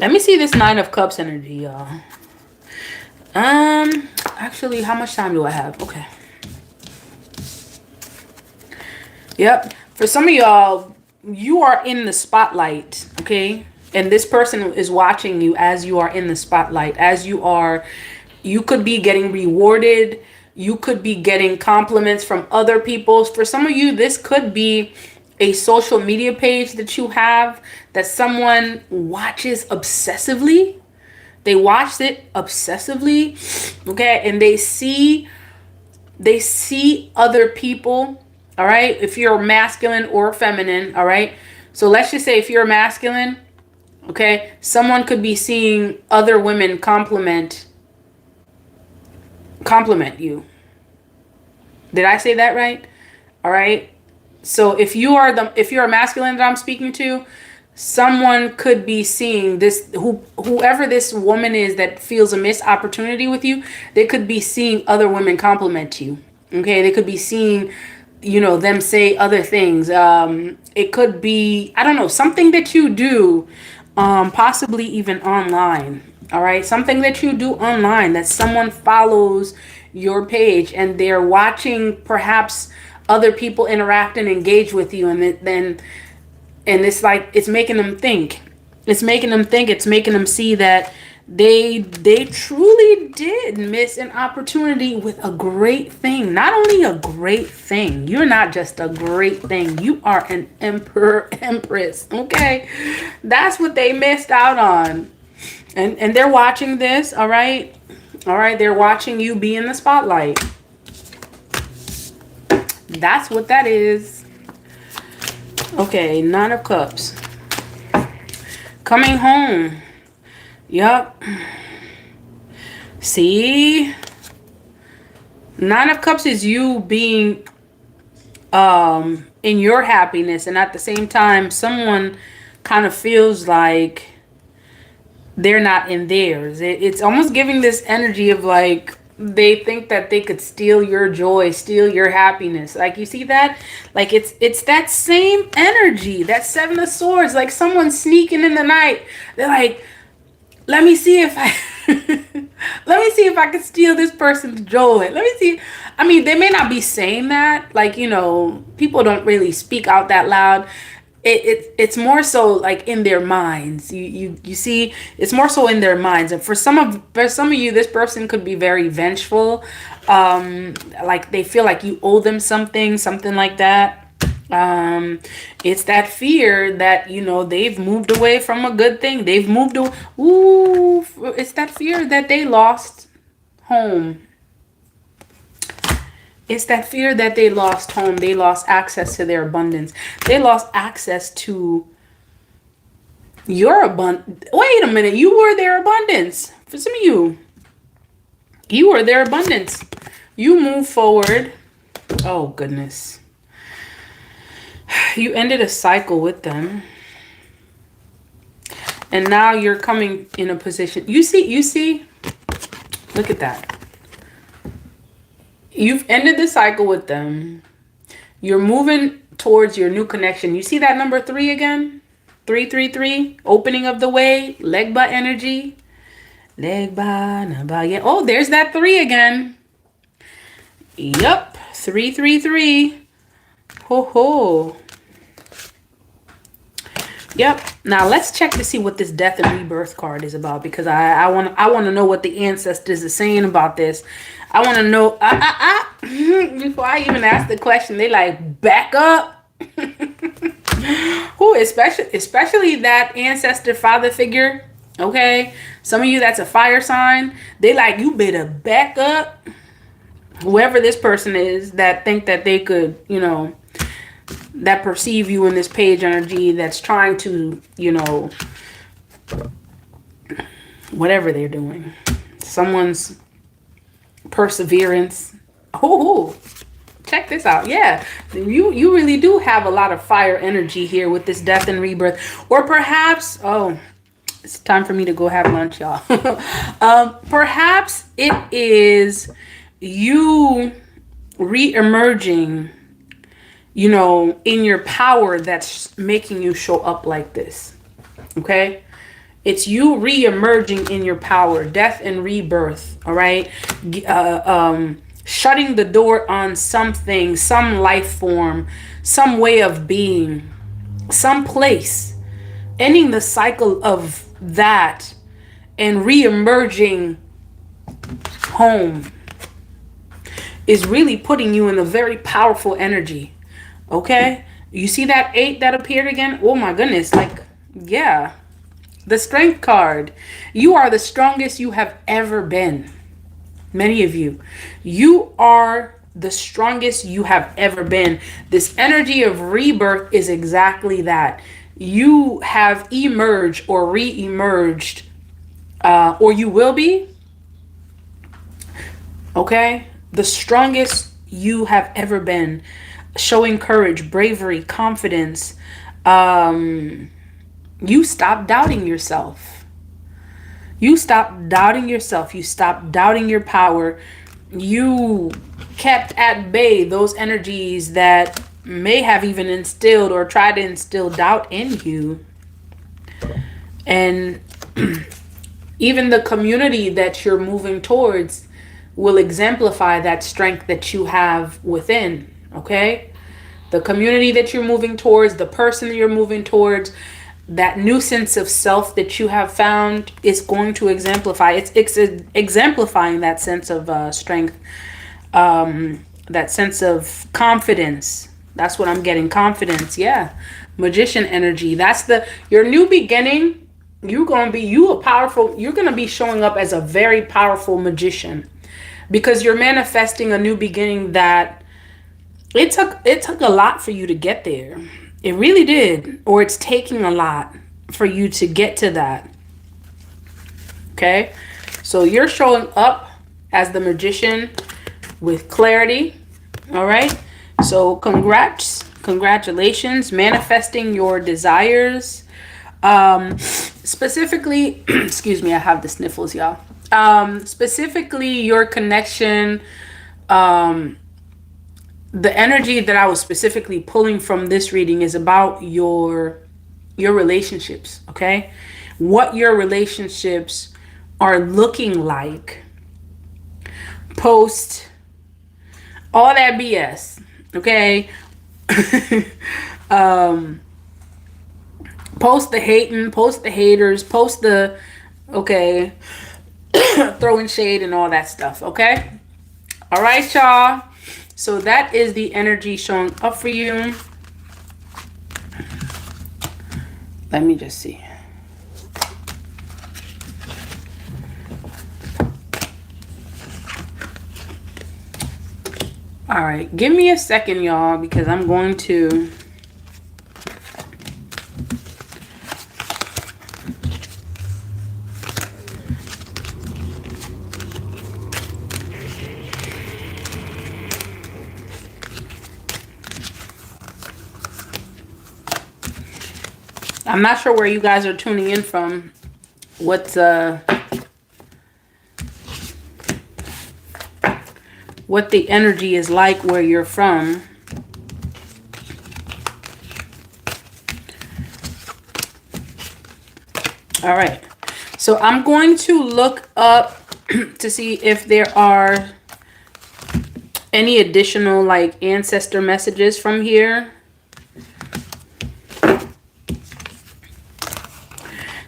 Let me see this Nine of Cups energy, y'all. Actually, how much time do I have? Okay. Yep. For some of y'all, you are in the spotlight, okay? And this person is watching you as you are in the spotlight. You could be getting rewarded. You could be getting compliments from other people. For some of you, this could be a social media page that you have that someone watches obsessively. They watch it obsessively, okay? And they see other people, all right? If you're masculine or feminine, all right? So let's just say if you're masculine, Okay? Someone could be seeing other women compliment you. Did I say that right? All right. So if you're a masculine that I'm speaking to, someone could be seeing this, whoever this woman is that feels a missed opportunity with you, they could be seeing other women compliment you. Okay, they could be seeing, them say other things. It could be, I don't know, something that you do, possibly even online. All right, something that you do online that someone follows your page and they're watching perhaps other people interact and engage with you, and then and it's like it's making them think. It's making them see that they truly did miss an opportunity with a great thing. Not only a great thing, you're not just a great thing, you are an emperor, empress. Okay, that's what they missed out on. And they're watching this. All right, they're watching you be in the spotlight. That's what that is. Okay, Nine of Cups. Coming home. Yup. See? Nine of Cups is you being in your happiness, and at the same time someone kind of feels like they're not in theirs. It's almost giving this energy of like they think that they could steal your joy, steal your happiness. Like, you see that? Like, it's that same energy, that Seven of Swords, like someone sneaking in the night. They're like, let me see if I let me see if I can steal this person's joy. Let me see. I mean, they may not be saying that, like, people don't really speak out that loud. It's more so like in their minds. You see, it's more so in their minds. And for some of you, this person could be very vengeful. Like they feel like you owe them something like that. It's that fear that they've moved away from a good thing. They've moved away. Ooh, it's that fear that they lost home. It's that fear that they lost home. They lost access to their abundance. They lost access to your abundance. Wait a minute. You were their abundance. For some of you were their abundance. You move forward. Oh, goodness. You ended a cycle with them. And now you're coming in a position. You see? Look at that. You've ended the cycle with them. You're moving towards your new connection. You see that number 3 again? 333, opening of the way, Legba energy. Legba, Naba, yeah. Oh, there's that 3 again. Yup, 333. Ho ho. Yep. Now let's check to see what this death and rebirth card is about, because I want to know what the ancestors are saying about this. I want to know before I even ask the question. They like, back up. Who, especially that ancestor father figure. Okay, some of you that's a fire sign. They like, you better back up. Whoever this person is that think that they could, that perceive you in this page energy, that's trying to, whatever they're doing, someone's perseverance. Oh, check this out. Yeah, you really do have a lot of fire energy here with this death and rebirth. Or perhaps, it's time for me to go have lunch, y'all. Perhaps it is you re-emerging, in your power, that's making you show up like this. Okay? It's you re-emerging in your power, death and rebirth. All right? Shutting the door on something, some life form, some way of being, some place, ending the cycle of that and re-emerging home is really putting you in a very powerful energy. Okay, you see that 8 that appeared again? Oh my goodness. Like, yeah, the strength card. You are the strongest you have ever been. Many of you are the strongest you have ever been. This energy of rebirth is exactly that. you have emerged or re-emerged, or you will be, okay, the strongest you have ever been, showing courage, bravery, confidence. Um, you stop doubting yourself. You stop doubting yourself. You stop doubting your power. You kept at bay those energies that may have even instilled or tried to instill doubt in you. And even the community that you're moving towards will exemplify that strength that you have within. Okay? The community that you're moving towards, the person that you're moving towards, that new sense of self that you have found is going to exemplify. It's exemplifying that sense of strength, that sense of confidence. That's what I'm getting. Confidence. Yeah. Magician energy. That's your new beginning. You're gonna be showing up as a very powerful magician, because you're manifesting a new beginning that it took a lot for you to get there. It really did. Or it's taking a lot for you to get to that. Okay? So you're showing up as the magician with clarity. All right? So congratulations, manifesting your desires. Specifically, excuse me, I have the sniffles, y'all. Specifically your connection, the energy that I was specifically pulling from this reading is about your relationships, okay? What your relationships are looking like post all that BS, okay? Post the hating, post the haters, post the, okay, throwing shade and all that stuff, okay? All right, y'all. So that is the energy showing up for you. Let me just see. All right, give me a second, y'all, because I'm going to I'm not sure where you guys are tuning in from. What the energy is like where you're from. All right. So I'm going to look up to see if there are any additional like ancestor messages from here.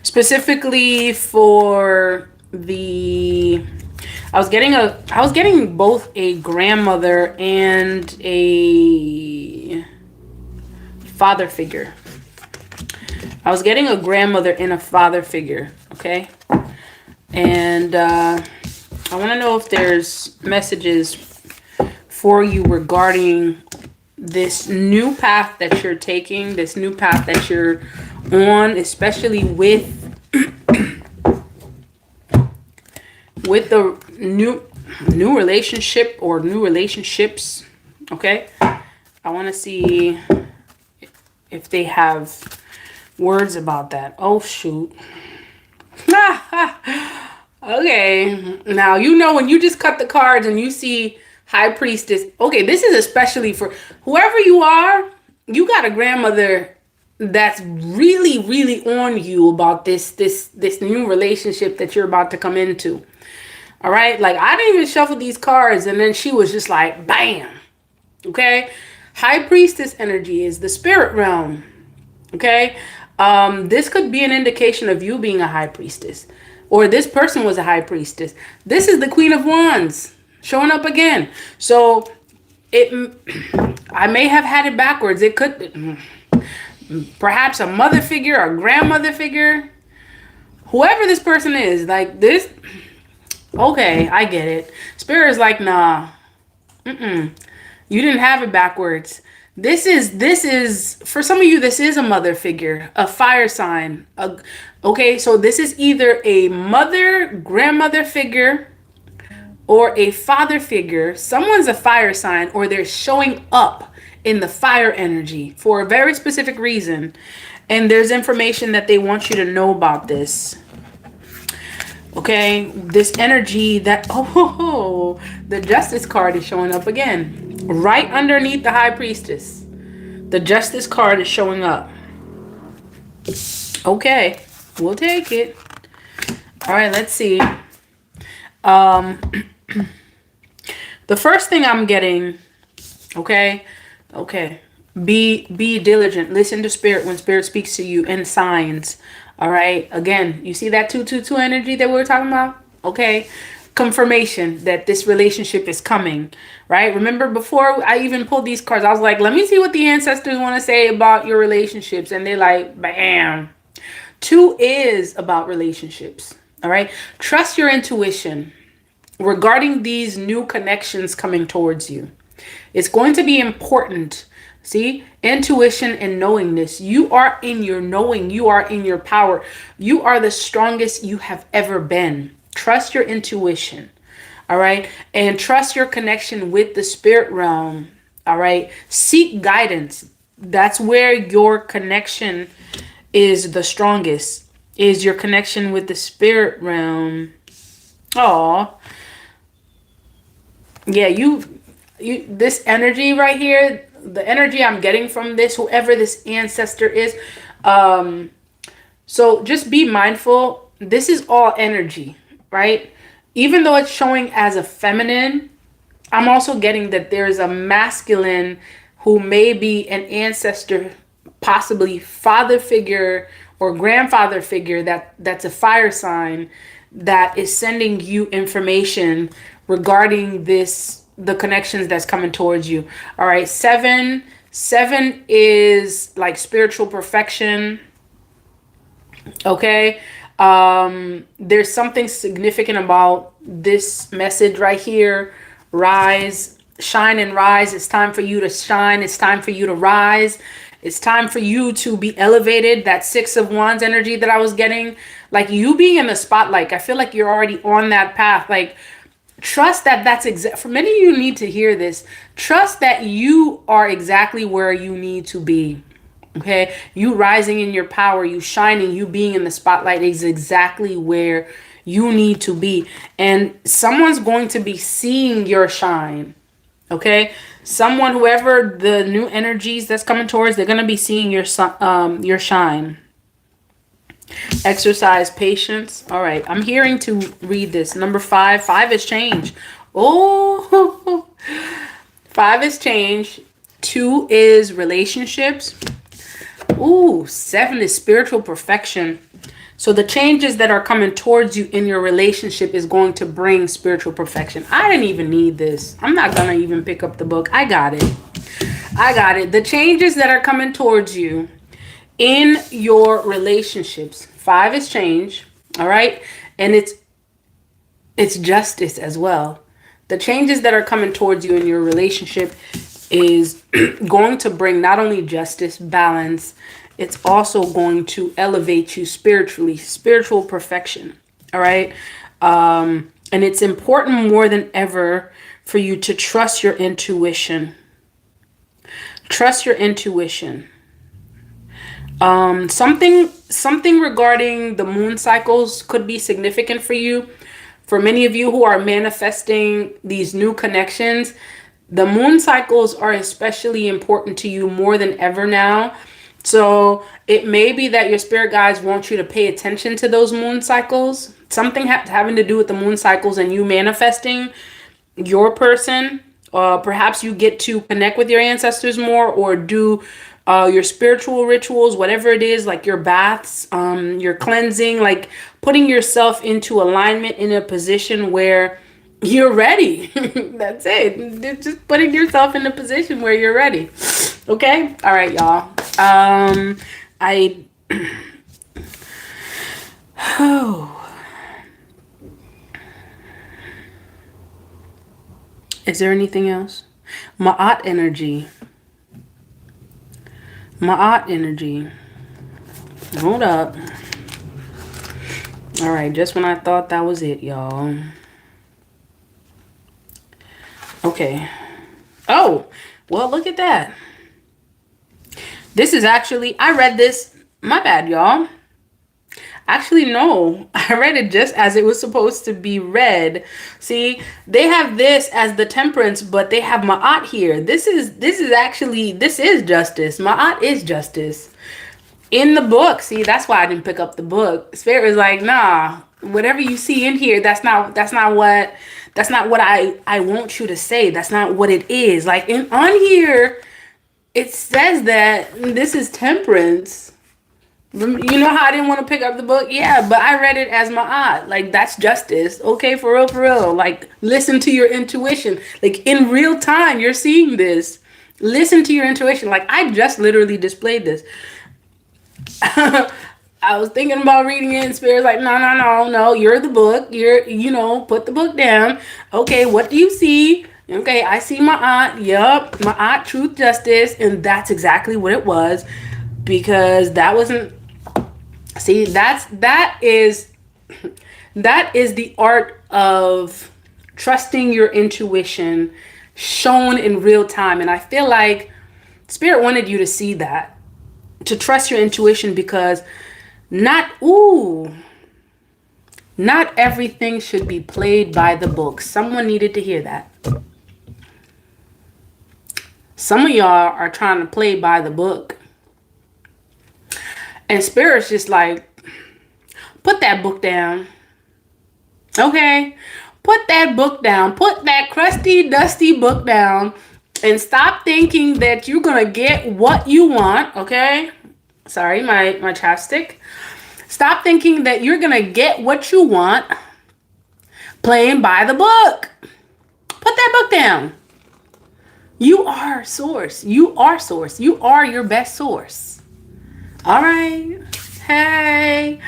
Specifically for the, I was getting both a grandmother and a father figure. I was getting a grandmother and a father figure, okay? And I want to know if there's messages for you regarding this new path that you're taking, this new path that you're on, especially with the new relationship or new relationships, okay? I want to see if they have words about that. Oh, shoot. Okay. Now, you know when you just cut the cards and you see High Priestess. Okay, this is especially for whoever you are. You got a grandmother that's really, really on you about this new relationship that you're about to come into. All right? Like, I didn't even shuffle these cards, and then she was just like, bam. Okay? High Priestess energy is the spirit realm. Okay? This could be an indication of you being a High Priestess. Or this person was a High Priestess. This is the Queen of Wands showing up again. So, I may have had it backwards. It could perhaps a mother figure, a grandmother figure. Whoever this person is, like this. Okay, I get it. Spirit is like, nah. You didn't have it backwards. This is for some of you, this is a mother figure, a fire sign. Okay, so this is either a mother, grandmother figure or a father figure. Someone's a fire sign, or they're showing up in the fire energy for a very specific reason. And there's information that they want you to know about this. Okay, this energy that, oh, the justice card is showing up again. Right underneath the high priestess. The justice card is showing up. Okay, we'll take it. All right, let's see. Um, the first thing I'm getting, okay, be diligent. Listen to spirit when spirit speaks to you, and signs. All right. Again, you see that 222 energy that we were talking about? Okay. Confirmation that this relationship is coming, right? Remember before I even pulled these cards, I was like, let me see what the ancestors want to say about your relationships. And they're like, bam. 2 is about relationships. All right. Trust your intuition regarding these new connections coming towards you. It's going to be important. See, intuition and knowingness. You are in your knowing. You are in your power. You are the strongest you have ever been. Trust your intuition. All right. And trust your connection with the spirit realm. All right. Seek guidance. That's where your connection is the strongest, is your connection with the spirit realm. Oh, yeah, this energy right here, the energy I'm getting from this, whoever this ancestor is, so just be mindful. This is all energy, right? Even though it's showing as a feminine, I'm also getting that there's a masculine who may be an ancestor, possibly father figure or grandfather figure, that's a fire sign, that is sending you information regarding the connections that's coming towards you. All right, 7 is like spiritual perfection. Okay. There's something significant about this message right here. Rise, shine and rise. It's time for you to shine. It's time for you to rise. It's time for you to be elevated. That 6 of Wands energy that I was getting, like you being in the spotlight. I feel like you're already on that path. Like, trust that that's for many of you need to hear this. Trust that you are exactly where you need to be. Okay, you rising in your power, you shining, you being in the spotlight is exactly where you need to be. And someone's going to be seeing your shine. Okay, someone, whoever the new energies that's coming towards, they're going to be seeing your shine. Exercise patience. All right, I'm hearing to read this. Number 5 is change. Oh, 5 is change. 2 is relationships. Ooh, 7 is spiritual perfection. So the changes that are coming towards you in your relationship is going to bring spiritual perfection. I didn't even need this. I'm not going to even pick up the book. I got it. The changes that are coming towards you in your relationships. 5 is change. All right. And it's justice as well. The changes that are coming towards you in your relationship is going to bring not only justice, balance, it's also going to elevate you spiritually, spiritual perfection. All right. And it's important more than ever for you to trust your intuition. Trust your intuition. Something regarding the moon cycles could be significant for you. For many of you who are manifesting these new connections, the moon cycles are especially important to you more than ever now. So it may be that your spirit guides want you to pay attention to those moon cycles. Something having to do with the moon cycles and you manifesting your person. Perhaps you get to connect with your ancestors more, or do your spiritual rituals, whatever it is, like your baths, your cleansing, like putting yourself into alignment in a position where you're ready. That's it. Just putting yourself in a position where you're ready. Okay? All right, y'all. Is there anything else? Ma'at energy. Ma'at energy. Hold up. All right, just when I thought that was it, y'all. Okay. Oh, well, look at that. This is actually, I read this. My bad, y'all. Actually, no. I read it just as it was supposed to be read. See, they have this as the temperance, but they have Ma'at here. This is actually, this is justice. Ma'at is justice. In the book, see, that's why I didn't pick up the book. Spirit is like, nah, whatever you see in here, that's not what I want you to say. That's not what it is. Like on here, it says that this is temperance. You know how I didn't want to pick up the book? Yeah, but I read it as my aunt. Like, that's justice. Okay, for real, for real. Like, listen to your intuition. Like, in real time, you're seeing this. Listen to your intuition. Like, I just literally displayed this. I was thinking about reading it, and Spirit's like, no. You're the book. Put the book down. Okay, what do you see? Okay, I see my aunt. Yup, my aunt, truth, justice. And that's exactly what it was. Because that wasn't... See, that is the art of trusting your intuition shown in real time. And I feel like Spirit wanted you to see that. To trust your intuition, because not everything should be played by the book. Someone needed to hear that. Some of y'all are trying to play by the book. And Spirit's just like, put that book down. Okay? Put that book down. Put that crusty, dusty book down. And stop thinking that you're going to get what you want. Okay? Sorry, my chapstick. Stop thinking that you're going to get what you want playing by the book. Put that book down. You are source. You are source. You are your best source. All right. Hey.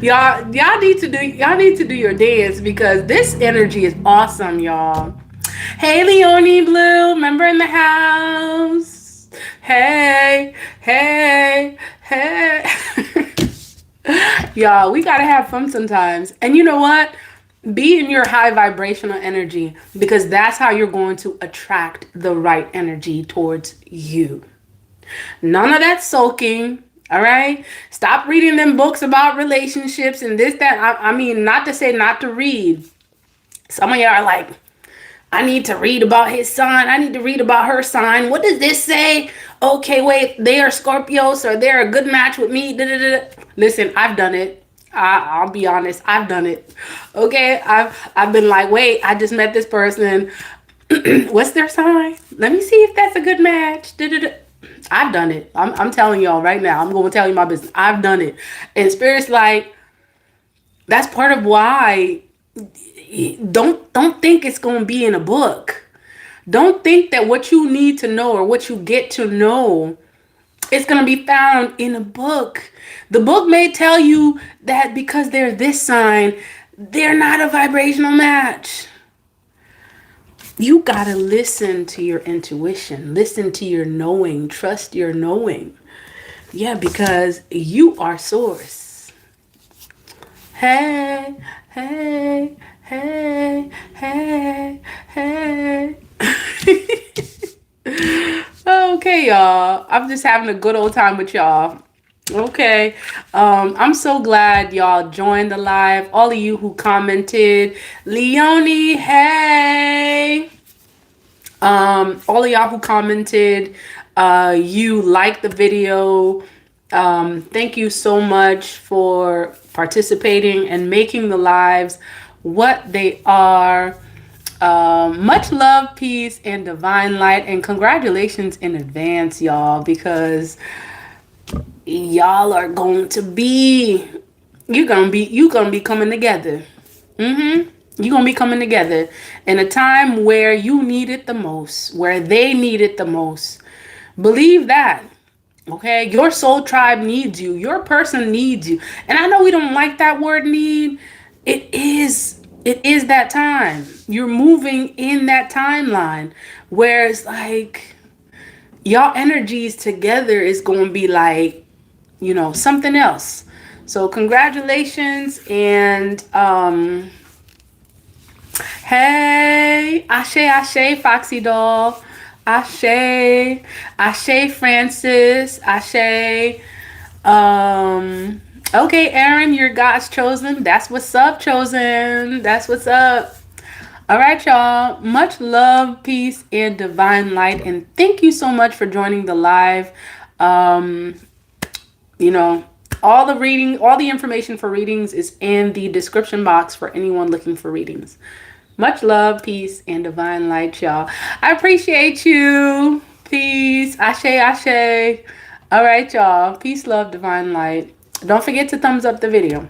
Y'all need to do your dance, because this energy is awesome, y'all. Hey, Leonie Blue, member in the house. Hey. Y'all, we gotta have fun sometimes. And you know what? Be in your high vibrational energy, because that's how you're going to attract the right energy towards you. None of that sulking. All right. Stop reading them books about relationships and this, that. I mean, not to say not to read. Some of y'all are like, I need to read about his sign. I need to read about her sign. What does this say? Okay, wait, they are Scorpios, or they're a good match with me. Listen, I've done it. I'll be honest, I've done it. Okay, I've been like, wait, I just met this person. What's their sign? Let me see if that's a good match. I've done it. I'm telling y'all right now. I'm going to tell you my business. I've done it. And Spirit's like, that's part of why. Don't think it's going to be in a book. Don't think that what you need to know or what you get to know is going to be found in a book. The book may tell you that because they're this sign, they're not a vibrational match. You got to listen to your intuition. Listen to your knowing. Trust your knowing. Yeah, because you are source. Hey. Okay, y'all. I'm just having a good old time with y'all. Okay. I'm so glad y'all joined the live. All of you who commented. Leonie, hey. All of y'all who commented, you liked the video. Thank you so much for participating and making the lives what they are. Much love, peace, and divine light, and congratulations in advance, y'all, because y'all are going to be, you're gonna be coming together. You're gonna be coming together in a time where you need it the most, where they need it the most. Believe that. Okay, your soul tribe needs you. Your person needs you. And I know we don't like that word need. It is It is that time. You're moving in that timeline where it's like y'all energies together is going to be like, something else. So congratulations. And hey, Ashe, Ashe, Foxy Doll. Ashe, Ashe, Francis. Ashe. Okay, Aaron, you're God's chosen. That's what's up, chosen. That's what's up. All right, y'all. Much love, peace, and divine light. And thank you so much for joining the live. Um, you know, all the information for readings is in the description box for anyone looking for readings. Much love, peace, and divine light, y'all. I appreciate you. Peace. Ashe, ashe. All right, y'all. Peace, love, divine light. Don't forget to thumbs up the video.